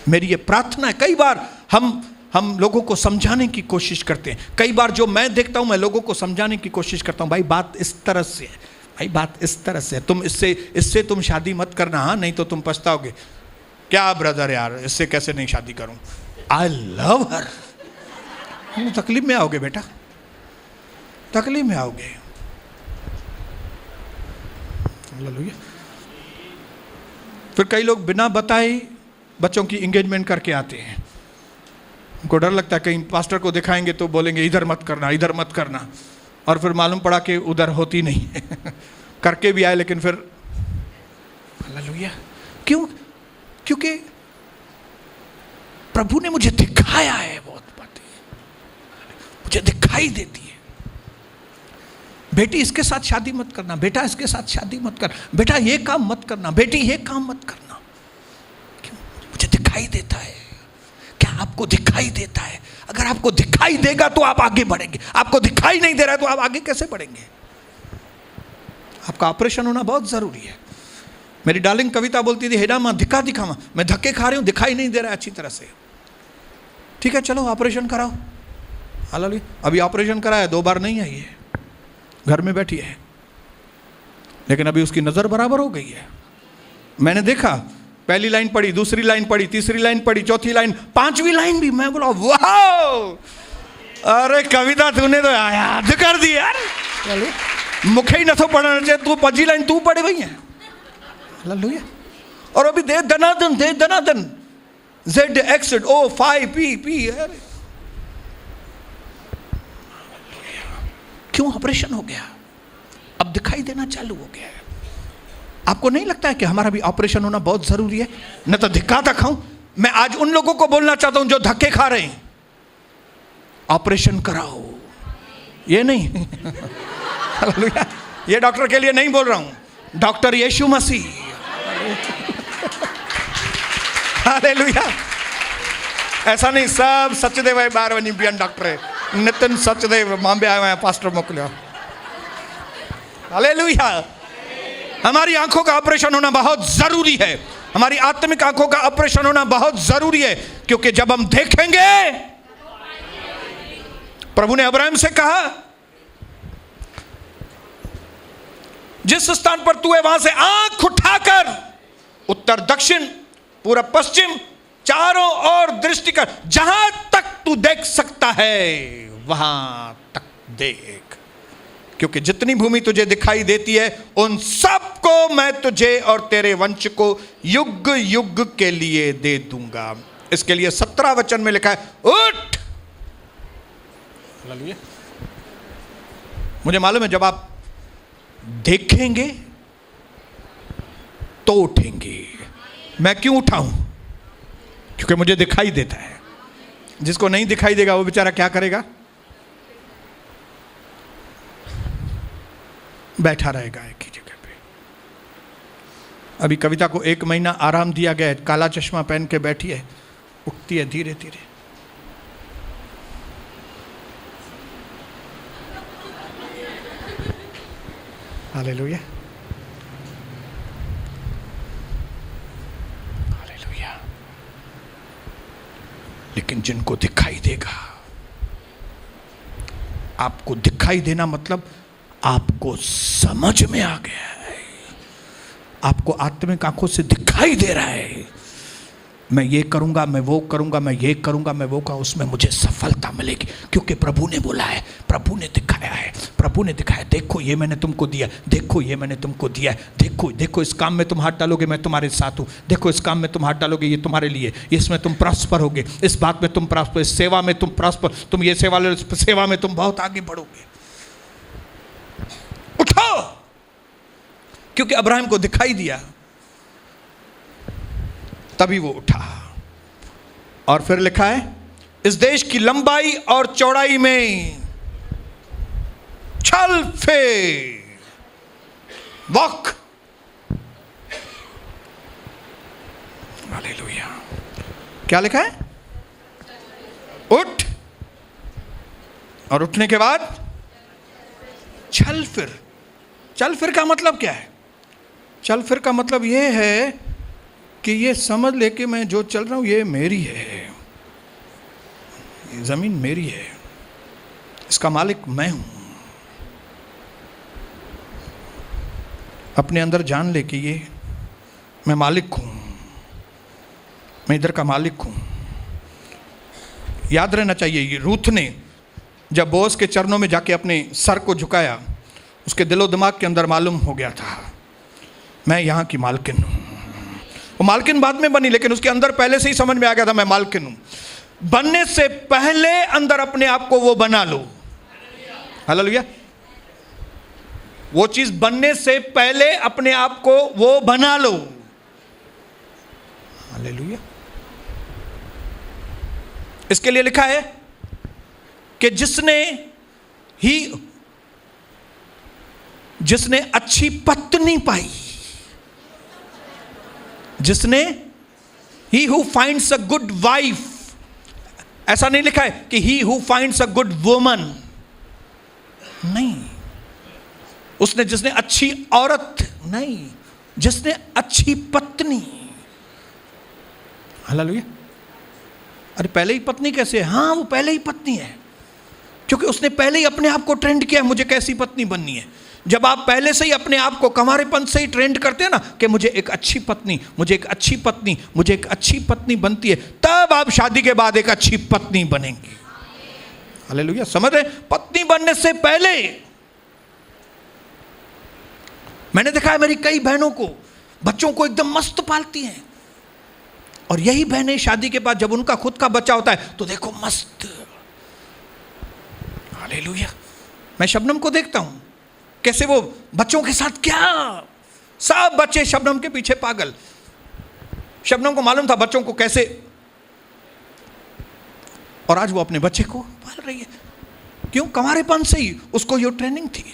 मेरी ये प्रार्थना है। कई बार हम हम लोगों को समझाने की कोशिश करते हैं। कई बार जो मैं देखता हूं, मैं लोगों को समझाने की कोशिश करता हूं, भाई बात इस तरह से है, भाई बात इस तरह से है, तुम इससे तुम शादी मत करना, हाँ नहीं तो तुम पछताओगे। क्या ब्रदर यार, इससे कैसे नहीं शादी करूं, आई लव हर। तकलीफ में आओगे बेटा, तकलीफ में आओगे। फिर कई लोग बिना बताए बच्चों की एंगेजमेंट करके आते हैं। उनको डर लगता है कहीं पास्टर को दिखाएंगे तो बोलेंगे इधर मत करना, इधर मत करना, और फिर मालूम पड़ा कि उधर होती नहीं है। करके भी आए लेकिन फिर हालेलुया। क्यों? क्योंकि प्रभु ने मुझे दिखाया है, बहुत बातें मुझे दिखाई देती है। बेटी इसके साथ शादी मत करना, बेटा इसके साथ शादी मत कर, बेटा ये काम मत करना, बेटी ये काम मत करना। क्यों? मुझे दिखाई देता है। क्या आपको दिखाई देता है? अगर आपको दिखाई देगा तो आप आगे बढ़ेंगे, आपको दिखाई नहीं दे रहा है तो आप आगे कैसे बढ़ेंगे? आपका ऑपरेशन होना बहुत जरूरी है। मेरी डार्लिंग कविता बोलती थी, हेडा मां दिखा दिखा मां, मैं धक्के खा रही हूं, दिखाई नहीं दे रहा है अच्छी तरह से। ठीक है चलो ऑपरेशन कराओ। हालेलुया। अभी ऑपरेशन कराया, 2 बार नहीं आई है, घर में बैठी है, लेकिन अभी उसकी नजर बराबर हो गई है। मैंने देखा, पहली लाइन पढ़ी, दूसरी लाइन पढ़ी, तीसरी लाइन पढ़ी, चौथी लाइन, 5वीं लाइन भी। मैं बोला वाह, अरे कविता तूने तो याद कर दी यार। मुखे ही न तो पढ़ना चाहिए, तू 5वीं लाइन तू पढ़े भई है। हालेलुया। और अभी दे दनादन ZXO 5P। क्यों? ऑपरेशन हो गया, अब दिखाई देना चालू हो गया है। आपको नहीं लगता है कि हमारा भी ऑपरेशन होना बहुत जरूरी है? न तो धक्का खाऊं। मैं आज उन लोगों को बोलना चाहता हूं जो धक्के खा रहे हैं, ऑपरेशन कराओ। ये नहीं हालेलुया, ये डॉक्टर के लिए नहीं बोल रहा हूं, डॉक्टर यीशु मसीह। हालेलुया। ऐसा नहीं सब सचदेव है, 12 इंडियन डॉक्टर है, नितिन सचदेव बॉम्बे आए हुए हैं, पास्टर मोकलिया। हालेलुया। हमारी आंखों का ऑपरेशन होना बहुत जरूरी है, हमारी आत्मिक आंखों का ऑपरेशन होना बहुत जरूरी है, क्योंकि जब हम देखेंगे, प्रभु ने अब्राहम से कहा जिस स्थान पर तू है वहां से आंख उठाकर उत्तर दक्षिण पूरब पश्चिम चारों ओर दृष्टि कर, जहां तक तू देख सकता है वहां तक देख, क्योंकि जितनी भूमि तुझे दिखाई देती है उन सबको मैं तुझे और तेरे वंश को युग युग के लिए दे दूंगा। इसके लिए 17 वचन में लिखा है उठ। मुझे मालूम है जब आप देखेंगे तो उठेंगे। मैं क्यों उठाऊं? क्योंकि मुझे दिखाई देता है। जिसको नहीं दिखाई देगा वो बेचारा क्या करेगा? बैठा रहेगा एक ही जगह पे। अभी कविता को 1 महीना आराम दिया गया है, काला चश्मा पहन के बैठी है, उठती है धीरे धीरे। Hallelujah, hallelujah. लेकिन जिनको दिखाई देगा, आपको दिखाई देना मतलब आपको समझ में आ गया है, आपको आत्मिक आंखों से दिखाई दे रहा है, मैं ये करूंगा, मैं वो करूंगा, मैं ये करूंगा, मैं वो करूंगा, उसमें मुझे सफलता मिलेगी, क्योंकि प्रभु ने बोला है, प्रभु ने दिखाया है, प्रभु ने दिखाया, देखो ये मैंने तुमको दिया, देखो ये मैंने तुमको दिया है, देखो देखो इस काम में तुम हाथ डालोगे मैं तुम्हारे साथ हूँ, देखो इस काम में तुम हाथ डालोगे ये तुम्हारे लिए, इसमें तुम प्रॉस्पर होगे, इस बात में तुम प्रॉस्पर, इस सेवा में तुम प्रॉस्पर, तुम ये सेवा में तुम बहुत आगे बढ़ोगे। उठो, क्योंकि अब्राहम को दिखाई दिया, तभी वो उठा। और फिर लिखा है इस देश की लंबाई और चौड़ाई में चल फिर, वॉक। हालेलुया। क्या लिखा है? उठ, और उठने के बाद चल फिर। चल फिर का मतलब क्या है? चल फिर का मतलब यह है कि ये समझ ले कि मैं जो चल रहा हूं ये मेरी है। ये ज़मीन मेरी है, इसका मालिक मैं हूँ। अपने अंदर जान ले कि ये मैं मालिक हूँ, मैं इधर का मालिक हूँ। याद रहना चाहिए, ये रूथ ने जब बोअज के चरणों में जाके अपने सर को झुकाया, उसके दिलो दिमाग के अंदर मालूम हो गया था मैं यहाँ की मालकिन हूँ। वो मालकिन बाद में बनी, लेकिन उसके अंदर पहले से ही समझ में आ गया था मैं मालकिन हूँ। बनने से पहले अंदर अपने आप को वो बना लो। हालेलुया। वो चीज बनने से पहले अपने आप को वो बना लो। हालेलुया। इसके लिए लिखा है कि जिसने अच्छी पत्नी पाई, जिसने he who finds a good wife, ऐसा नहीं लिखा है कि he who finds a good woman, नहीं, उसने जिसने अच्छी औरत नहीं, जिसने अच्छी पत्नी। हालेलुया। अरे पहले ही पत्नी कैसे है? हाँ, वो पहले ही पत्नी है, क्योंकि उसने पहले ही अपने आप को ट्रेंड किया मुझे कैसी पत्नी बननी है। जब आप पहले से ही अपने आप को कंवारेपन से ही ट्रेंड करते हैं ना कि मुझे एक अच्छी पत्नी, मुझे एक अच्छी पत्नी, मुझे एक अच्छी पत्नी बनती है, तब आप शादी के बाद एक अच्छी पत्नी बनेंगे। हालेलुया। समझ रहे? पत्नी बनने से पहले। मैंने देखा है मेरी कई बहनों को, बच्चों को एकदम मस्त पालती हैं, और यही बहनें शादी के बाद जब उनका खुद का बच्चा होता है तो देखो मस्त। हालेलुया। मैं शबनम को देखता हूं कैसे वो बच्चों के साथ, क्या सब बच्चे शबनम के पीछे पागल। शबनम को मालूम था बच्चों को कैसे, और आज वो अपने बच्चे को पाल रही है। क्यों? कंवारेपन से ही उसको ये ट्रेनिंग थी।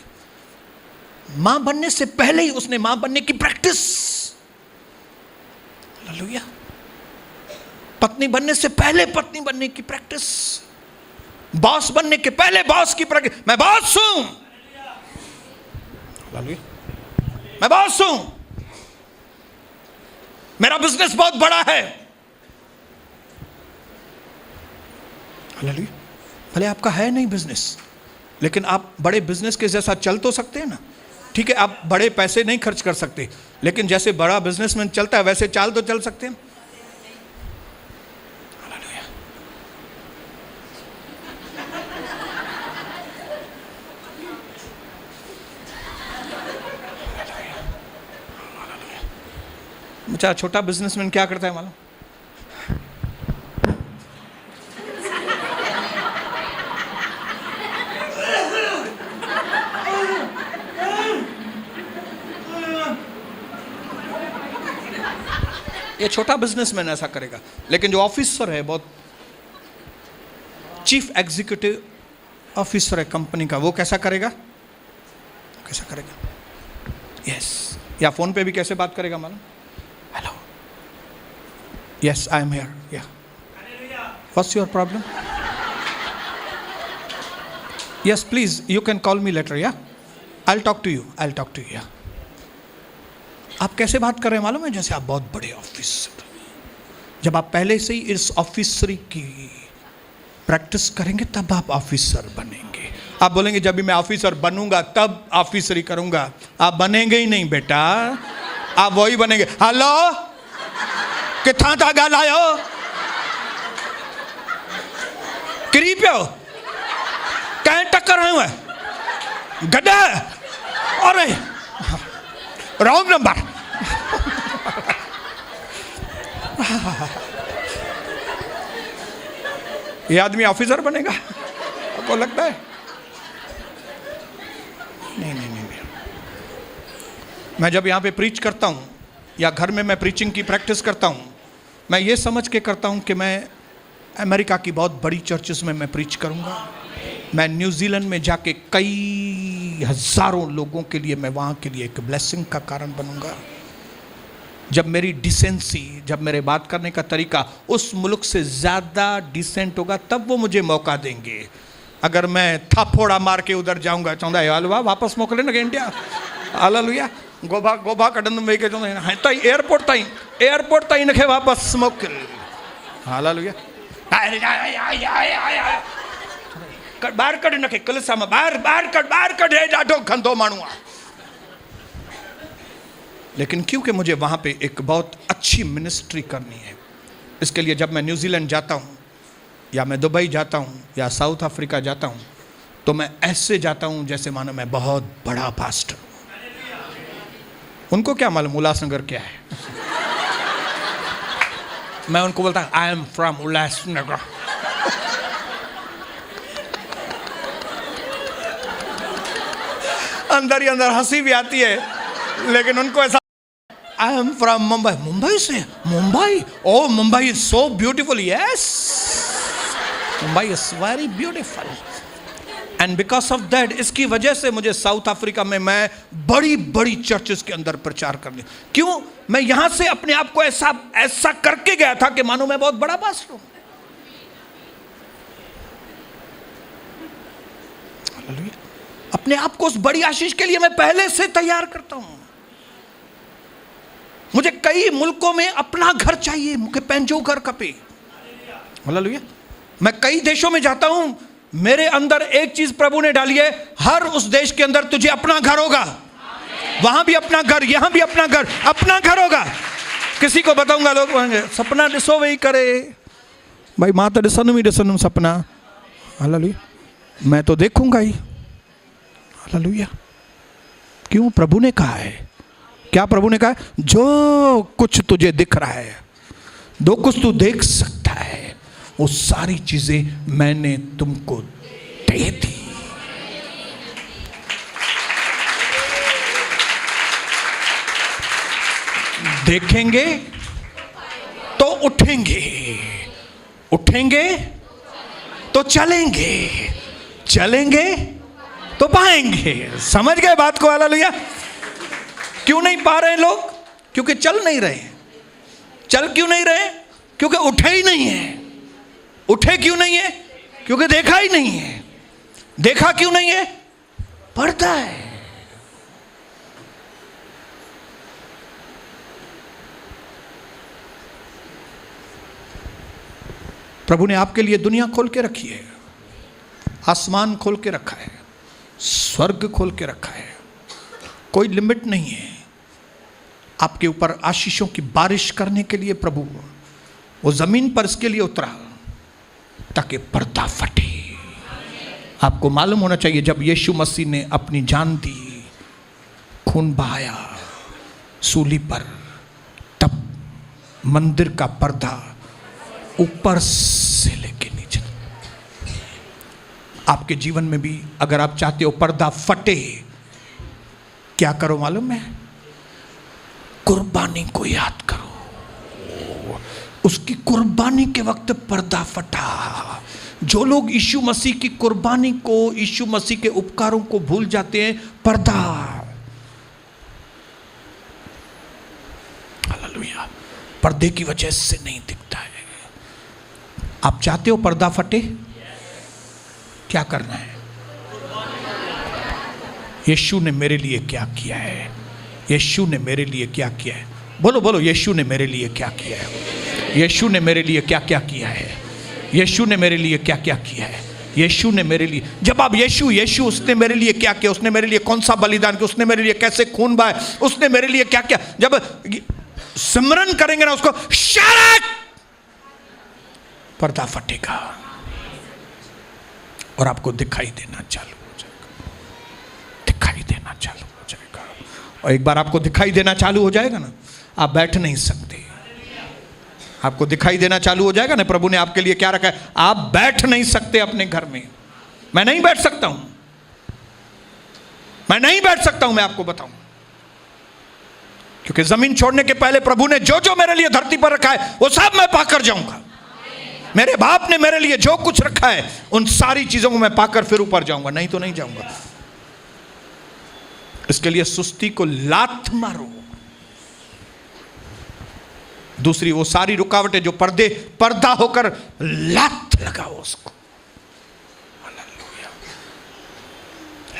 मां बनने से पहले ही उसने मां बनने की प्रैक्टिस। हालेलुया। पत्नी बनने से पहले पत्नी बनने की प्रैक्टिस, बॉस बनने के पहले बॉस की प्रैक्टिस। मैं बॉस हूं, मैं बॉस हूं, मेरा बिजनेस बहुत बड़ा है। हालेलुया। भले आपका है नहीं बिजनेस, लेकिन आप बड़े बिजनेस के जैसा चल तो सकते हैं ना। ठीक है, आप बड़े पैसे नहीं खर्च कर सकते, लेकिन जैसे बड़ा बिजनेसमैन चलता है वैसे चाल तो चल सकते हैं। अच्छा, छोटा बिजनेसमैन क्या करता है मालूम? ये छोटा बिजनेसमैन ऐसा करेगा, लेकिन जो ऑफिसर है, बहुत चीफ एग्जीक्यूटिव ऑफिसर है कंपनी का, वो कैसा करेगा? कैसा करेगा? यस। या फोन पे भी कैसे बात करेगा मालूम? Hello, yes I am here, yeah what's your problem? Yes please you can call me later, yeah I will talk to you, I will talk to you. या आप कैसे बात कर रहे हैं मालूम है? जैसे आप बहुत बड़े ऑफिसर। जब आप पहले से ही इस ऑफिसरी की प्रैक्टिस करेंगे तब आप ऑफिसर बनेंगे। आप बोलेंगे जब भी मैं ऑफिसर बनूंगा तब ऑफिसरी करूंगा, आप बनेंगे ही नहीं बेटा, आप वही बनेंगे। हेलो, किथा था गाल आयो किरी पियो कहीं टक्कर आयो है गड्ढा, अरे रॉन्ग नंबर। ये आदमी ऑफिसर बनेगा आपको लगता है? नहीं नहीं नहीं। मैं जब यहाँ पे प्रीच करता हूँ या घर में मैं प्रीचिंग की प्रैक्टिस करता हूँ, मैं ये समझ के करता हूँ कि मैं अमेरिका की बहुत बड़ी चर्चेस में मैं प्रीच करूँगा। मैं न्यूजीलैंड में जाके कई हज़ारों लोगों के लिए मैं वहाँ के लिए एक ब्लेसिंग का कारण बनूंगा। जब मेरी डिसेंसी, जब मेरे बात करने का तरीका उस मुल्क से ज़्यादा डिसेंट होगा तब वो मुझे मौका देंगे। अगर मैं थापोड़ा मार के उधर जाऊंगा, चाहता है हलवा वापस मोकले ना इंडिया, हालेलुया, गोभा गोभा कढंदुमि वेही करे चवंदा एयरपोर्ट ताईं इनखे वापस मोकिल, हालेलुया। ॿाहिरि कढ हिनखे कलिसा मां ॿाहिरि कढ, हे ॾाढो गंदो माण्हू आहे। लेकिन क्योंकि मुझे वहाँ पे एक बहुत अच्छी मिनिस्ट्री करनी है, इसके लिए जब मैं न्यूजीलैंड जाता हूँ या मैं दुबई जाता हूँ या साउथ अफ्रीका जाता हूँ तो मैं ऐसे जाता हूँ जैसे मानो मैं बहुत बड़ा पास्टर हूँ। उनको क्या मालूम उल्लासनगर क्या है। मैं उनको बोलता आई एम फ्रॉम उल्लासनगर। अंदर ही अंदर हंसी भी आती है, लेकिन उनको ऐसा I am from Mumbai. Mumbai से? Mumbai, oh Mumbai is so beautiful. Yes, Mumbai is very beautiful and because of that, इसकी वजह से मुझे साउथ अफ्रीका में मैं बड़ी बड़ी चर्चेस के अंदर प्रचार करने, क्यों? मैं यहां से अपने आप को ऐसा करके गया था कि मानो मैं बहुत बड़ा पास्टर हूं। अपने आप को उस बड़ी आशीष के लिए मैं पहले से तैयार करता हूं। मुझे कई मुल्कों में अपना घर चाहिए, मुझे पैंजो घर कपे। हालेलुया। मैं कई देशों में जाता हूं, मेरे अंदर एक चीज प्रभु ने डाली है, हर उस देश के अंदर तुझे अपना घर होगा। वहां भी अपना घर, यहां भी अपना घर होगा। किसी को बताऊंगा, लोग कहेंगे सपना ॾिसो वही करे भाई, मां तो ॾिसंदुमि सपना। हालेलुया। मैं तो देखूंगा ही। हालेलुया। क्यों? प्रभु ने कहा है। क्या प्रभु ने कहा है? जो कुछ तुझे दिख रहा है, जो कुछ तू देख सकता है, वो सारी चीजें मैंने तुमको दे दी। देखेंगे तो उठेंगे, उठेंगे तो चलेंगे, चलेंगे तो पाएंगे। समझ गए बात को? हालेलुया। क्यों नहीं पा रहे लोग? क्योंकि चल नहीं रहे। चल क्यों नहीं रहे? क्योंकि उठे ही नहीं है। उठे क्यों नहीं है? क्योंकि देखा ही नहीं है। देखा क्यों नहीं है? पर्दा है। प्रभु ने आपके लिए दुनिया खोल के रखी है, आसमान खोल के रखा है, स्वर्ग खोल के रखा है। कोई लिमिट नहीं है। आपके ऊपर आशीषों की बारिश करने के लिए प्रभु वो जमीन पर इसके लिए उतरा ताकि पर्दा फटे। आपको मालूम होना चाहिए, जब यीशु मसीह ने अपनी जान दी, खून बहाया सूली पर, तब मंदिर का पर्दा ऊपर से लेके नीचे। आपके जीवन में भी अगर आप चाहते हो पर्दा फटे, क्या करो मालूम है? कुर्बानी को याद करो। उसकी कुर्बानी के वक्त पर्दा फटा। जो लोग यीशु मसीह की कुर्बानी को, यीशु मसीह के उपकारों को भूल जाते हैं, पर्दा। हालेलुया। पर्दे की वजह से नहीं दिखता है। आप चाहते हो पर्दा फटे? क्या करना है? यीशु ने मेरे लिए क्या किया है? यीशु ने मेरे लिए क्या किया है? बोलो बोलो, यीशु ने मेरे लिए क्या किया है? यीशु ने मेरे लिए क्या क्या किया है? यीशु ने मेरे लिए क्या क्या किया है? यीशु ने मेरे लिए, जब आप यीशु उसने मेरे लिए क्या किया, उसने मेरे लिए कौन सा बलिदान किया, उसने मेरे लिए कैसे खून बहाया, उसने मेरे लिए क्या किया, जब सिमरन करेंगे ना उसको, शारक पर्दा फटेगा और आपको दिखाई देना चालू हो जाएगा। दिखाई देना चालू हो जाएगा। और एक बार आपको दिखाई देना चालू हो जाएगा ना, आप बैठ नहीं सकते। आपको दिखाई देना चालू हो जाएगा ना, प्रभु ने आपके लिए क्या रखा है, आप बैठ नहीं सकते अपने घर में। मैं नहीं बैठ सकता हूं, मैं नहीं बैठ सकता हूं, मैं आपको बताऊं। क्योंकि जमीन छोड़ने के पहले प्रभु ने जो जो मेरे लिए धरती पर रखा है वो सब मैं पाकर जाऊंगा। मेरे बाप ने मेरे लिए जो कुछ रखा है उन सारी चीजों को मैं पाकर फिर ऊपर जाऊंगा, नहीं तो नहीं जाऊंगा। इसके लिए सुस्ती को लात मारो। दूसरी वो सारी रुकावटें जो पर्दा होकर लात लगाओ उसको। हालेलुया।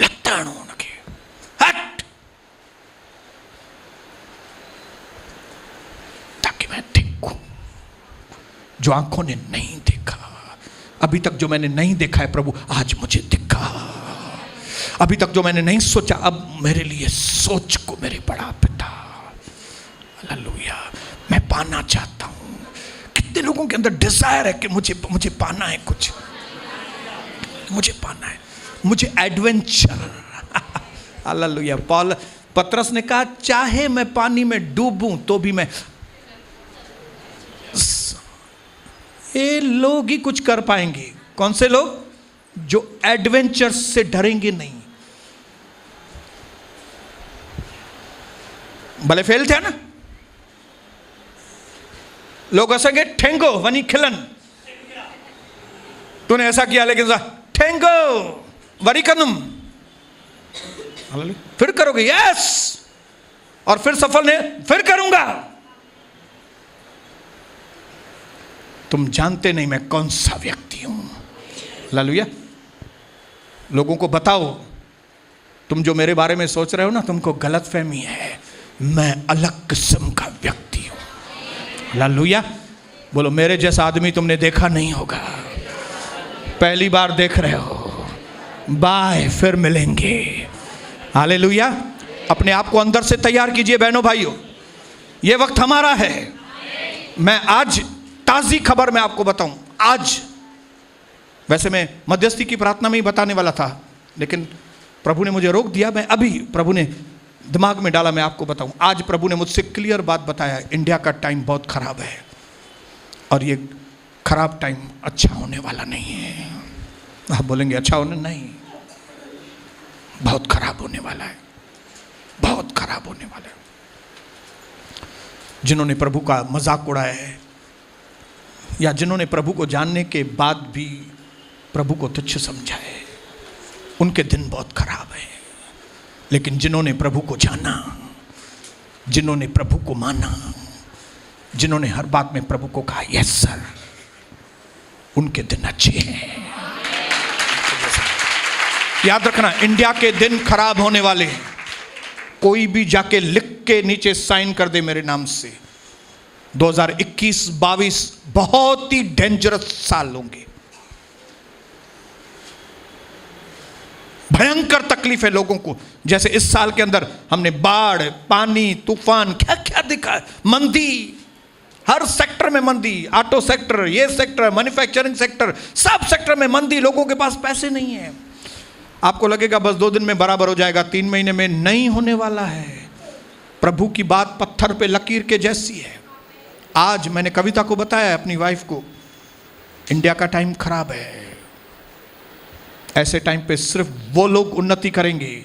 लताड़ो उनके, हट, ताकि मैं देखूं जो आंखों ने नहीं देखा, अभी तक जो मैंने नहीं देखा है प्रभु आज मुझे दिखा, अभी तक जो मैंने नहीं सोचा अब मेरे लिए सोच को मेरे बड़ा पिता। हालेलुया, मैं पाना चाहता हूं। कितने लोगों के अंदर डिजायर है कि मुझे पाना है, कुछ मुझे पाना है, मुझे एडवेंचर। हालेलुया, पतरस ने कहा चाहे मैं पानी में डूबूं तो भी मैं, ये लोग ही कुछ कर पाएंगे। कौन से लोग? जो एडवेंचर से डरेंगे नहीं। भले फेल थे ना, लोग हंसेंगे, ठेंगो वनी खिलन, तूने ऐसा किया लेकिन ठेंगो वरी कनुम, फिर करोगे यस, और फिर सफल ने फिर करूंगा। तुम जानते नहीं मैं कौन सा व्यक्ति हूं। हालेलुया, लोगों को बताओ तुम जो मेरे बारे में सोच रहे हो ना, तुमको गलतफहमी है, मैं अलग किस्म का व्यक्ति हूं। हालेलुया, बोलो मेरे जैसा आदमी तुमने देखा नहीं होगा, पहली बार देख रहे हो। बाय, फिर मिलेंगे। हालेलुया, अपने आप को अंदर से तैयार कीजिए बहनों भाइयों, ये वक्त हमारा है। मैं आज ताज़ी खबर मैं आपको बताऊं, आज वैसे मैं मध्यस्थी की प्रार्थना में ही बताने वाला था, लेकिन प्रभु ने मुझे रोक दिया। मैं अभी प्रभु ने दिमाग में डाला मैं आपको बताऊं। आज प्रभु ने मुझसे क्लियर बात बताया, इंडिया का टाइम बहुत खराब है और ये खराब टाइम अच्छा होने वाला नहीं है। आप बोलेंगे अच्छा होने, नहीं, बहुत खराब होने वाला है, बहुत खराब होने वाला है। जिन्होंने प्रभु का मजाक उड़ाया है या जिन्होंने प्रभु को जानने के बाद भी प्रभु को तुच्छ समझा है, उनके दिन बहुत खराब है। लेकिन जिन्होंने प्रभु को जाना, जिन्होंने प्रभु को माना, जिन्होंने हर बात में प्रभु को कहा यस सर, उनके दिन अच्छे हैं। याद रखना, इंडिया के दिन खराब होने वाले हैं। कोई भी जाके लिख के नीचे साइन कर दे मेरे नाम से, 2021-22 बहुत ही डेंजरस साल होंगे। भयंकर तकलीफ है लोगों को। जैसे इस साल के अंदर हमने बाढ़, पानी, तूफान, क्या क्या देखा, मंदी, हर सेक्टर में मंदी, ऑटो सेक्टर, ये सेक्टर, मैन्युफैक्चरिंग सेक्टर, सब सेक्टर में मंदी। लोगों के पास पैसे नहीं है। आपको लगेगा बस 2 दिन में बराबर हो जाएगा, 3 महीने में नहीं होने वाला है। प्रभु की बात पत्थर पे लकीर के जैसी है। आज मैंने कविता को बताया अपनी वाइफ को, इंडिया का टाइम खराब है। ऐसे टाइम पे सिर्फ वो लोग उन्नति करेंगे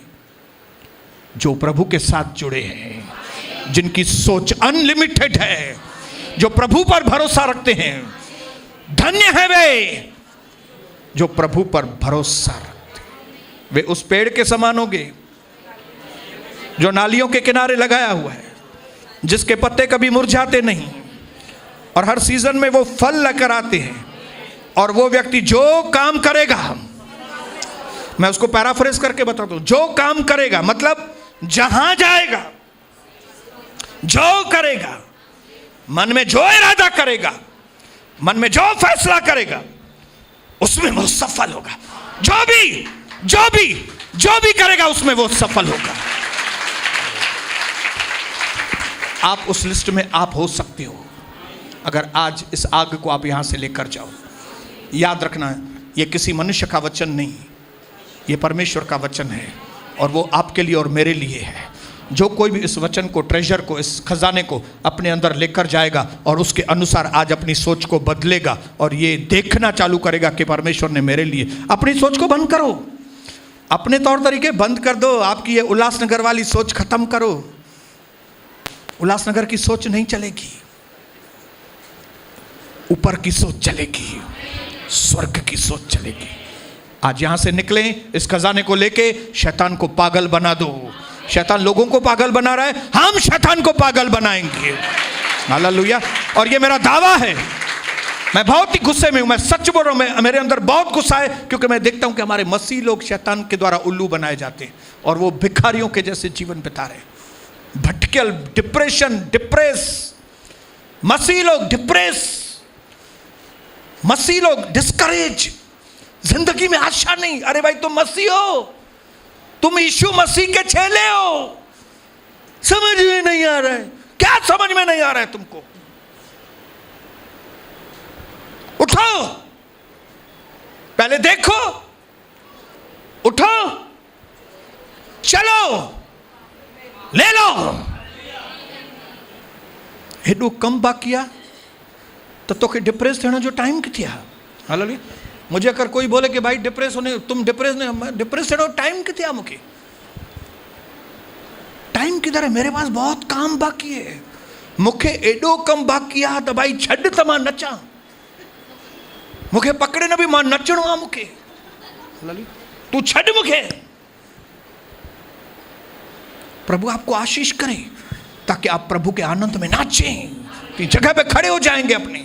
जो प्रभु के साथ जुड़े हैं, जिनकी सोच अनलिमिटेड है, जो प्रभु पर भरोसा रखते हैं। धन्य है वे जो प्रभु पर भरोसा रखते हैं। वे उस पेड़ के समान होंगे जो नालियों के किनारे लगाया हुआ है, जिसके पत्ते कभी मुरझाते नहीं और हर सीजन में वो फल लेकर आते हैं। और वो व्यक्ति जो काम करेगा, मैं उसको पैराफ्रेज करके बताता हूं, जो काम करेगा मतलब जहां जाएगा, जो करेगा, मन में जो इरादा करेगा, मन में जो फैसला करेगा, उसमें वो सफल होगा। जो भी करेगा उसमें वो सफल होगा। आप उस लिस्ट में आप हो सकते हो अगर आज इस आग को आप यहां से लेकर जाओ। याद रखना, ये किसी मनुष्य का वचन नहीं, ये परमेश्वर का वचन है और वो आपके लिए और मेरे लिए है। जो कोई भी इस वचन को, ट्रेजर को, इस खजाने को अपने अंदर लेकर जाएगा और उसके अनुसार आज अपनी सोच को बदलेगा और ये देखना चालू करेगा कि परमेश्वर ने मेरे लिए, अपनी सोच को बंद करो, अपने तौर तरीके बंद कर दो। आपकी ये उल्लासनगर वाली सोच खत्म करो। उल्लासनगर की सोच नहीं चलेगी, ऊपर की सोच चलेगी, स्वर्ग की सोच चलेगी। आज यहां से निकलें, इस खजाने को लेके शैतान को पागल बना दो। शैतान लोगों को पागल बना रहा है, हम शैतान को पागल बनाएंगे। हालेलुया। और ये मेरा दावा है, मैं बहुत ही गुस्से में हूं, मैं सच बोल रहा हूं, मेरे अंदर बहुत गुस्सा है, क्योंकि मैं देखता हूं कि हमारे मसीह लोग शैतान के द्वारा उल्लू बनाए जाते हैं और वो भिखारियों के जैसे जीवन बिता रहे हैं। भटकल, डिप्रेस, मसीह लोग डिस्करेज, जिंदगी में आशा नहीं। अरे भाई तुम मसीह हो, तुम यीशु मसीह के चेले हो। समझ में नहीं आ रहा है। क्या समझ में नहीं आ रहा है तुमको? उठो, पहले देखो, उठो, चलो, ले लो। हेडो कम बाकिया तो तोखे डिप्रेस थियण जो टाइम किथे आहे? हालेलुया। मुझे अगर कोई बोले कि भाई डिप्रेस होने, तुम डिप्रेस नहीं, डिप्रेस थियण जो टाइम किथे आहे? मूंखे टाइम किधर है? मेरे पास बहुत काम बाकी है। मूंखे एडो कम बाकी आहे त भाई छॾ त मां नचां। मूंखे पकड़े न भी मां नचणो आहे मूंखे। तू छॾ मूंखे। प्रभु आपको आशीष करे ताकि आप प्रभु के आनंद में नाचें। कि जगह पे खड़े हो जाएंगे अपने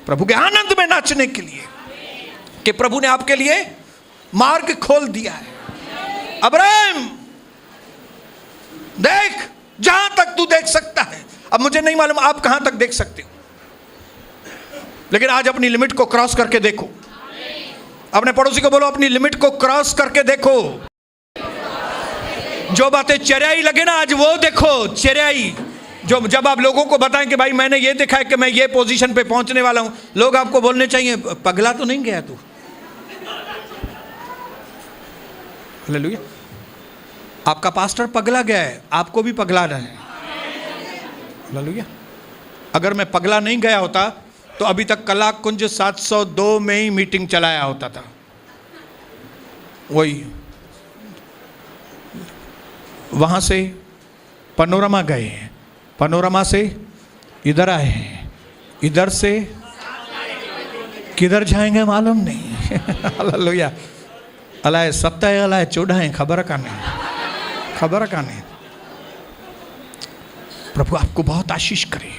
प्रभु के आनंद में नाचने के लिए, कि प्रभु ने आपके लिए मार्ग खोल दिया है। अब्राहम देख, जहां तक तू देख सकता है। अब मुझे नहीं मालूम आप कहां तक देख सकते हो, लेकिन आज अपनी लिमिट को क्रॉस करके देखो। अपने पड़ोसी को बोलो, अपनी लिमिट को क्रॉस करके देखो। जो बातें चरियाई लगे ना, आज वो देखो चरियाई। जो जब आप लोगों को बताएं कि भाई मैंने ये देखा है कि मैं ये पोजीशन पे पहुंचने वाला हूं, लोग आपको बोलने चाहिए पगला तो नहीं गया तू। हालेलुया। आपका पास्टर पगला गया है, आपको भी पगलाना है। हालेलुया। अगर मैं पगला नहीं गया होता तो अभी तक कला कुंज 702 में ही मीटिंग चलाया होता था। वही वहां से पनोरमा गए, पनोरमा से इधर आए, इधर से किधर जाएंगे मालूम नहीं। हालेलुया। अलाए 7 अलाए 14 खबर काने। प्रभु आपको बहुत आशीष करे।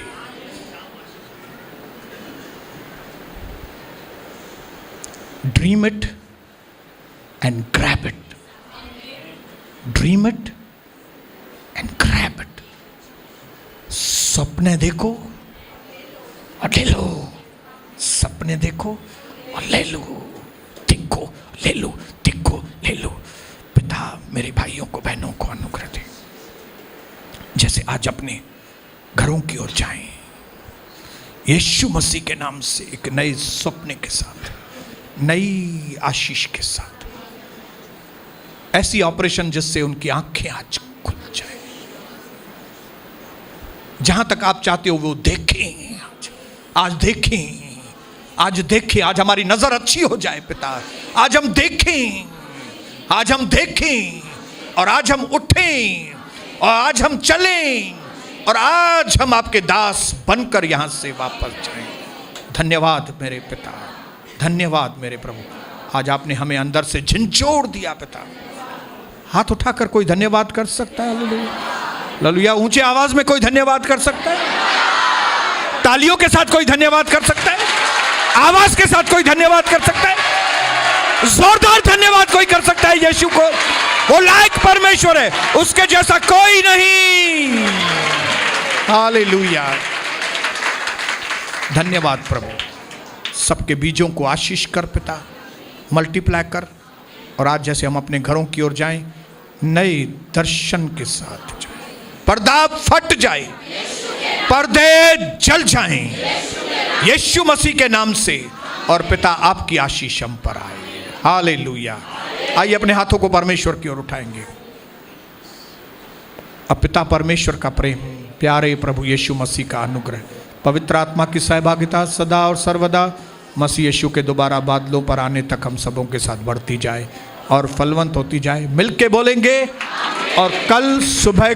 Dream it and grab it. Dream it and grab it. सपने देखो और ले लो। सपने देखो और ले लो। देखो, ले लो, देखो, ले लो। पिता मेरे भाइयों को, बहनों को अनुग्रह दे, जैसे आज अपने घरों की ओर जाएं, यीशु मसीह के नाम से एक नए सपने के साथ, नई आशीष के साथ, ऐसी ऑपरेशन जिससे उनकी आंखें आज खुल जाए। जहां तक आप चाहते हो वो देखें। आज देखें, आज देखें। आज हमारी नजर अच्छी हो जाए पिता। आज हम देखें, आज हम देखें, और आज हम उठें, और आज हम चलें, और आज हम आपके दास बनकर यहां से वापस जाएं। धन्यवाद मेरे पिता, धन्यवाद मेरे प्रभु। आज आपने हमें अंदर से झंझोड़ दिया पिता। हाथ उठाकर कोई धन्यवाद कर सकता है? हालेलुया। ऊंचे आवाज में कोई धन्यवाद कर सकता है? तालियों के साथ कोई धन्यवाद कर सकता है? आवाज के साथ कोई धन्यवाद कर सकता है? जोरदार धन्यवाद कोई कर सकता है यीशु को? वो लायक परमेश्वर है, उसके जैसा कोई नहीं। हालेलुया। धन्यवाद प्रभु। सबके बीजों को आशीष कर पिता, मल्टीप्लाई कर। और आज जैसे हम अपने घरों की ओर जाएं, नए दर्शन के साथ जाएं। पर्दा फट जाए, पर्दे जल जाएं यीशु मसीह के नाम से। और पिता आपकी आशीष हम पर आए। हालेलुया। आइए अपने हाथों को परमेश्वर की ओर उठाएंगे। अब पिता परमेश्वर का प्रेम, प्यारे प्रभु यीशु मसीह का अनुग्रह, पवित्र आत्मा की सहभागिता सदा और सर्वदा मसीह यीशु के दोबारा बादलों पर आने तक हम सबों के साथ बढ़ती जाए और फलवंत होती जाए। मिलके बोलेंगे। और कल सुबह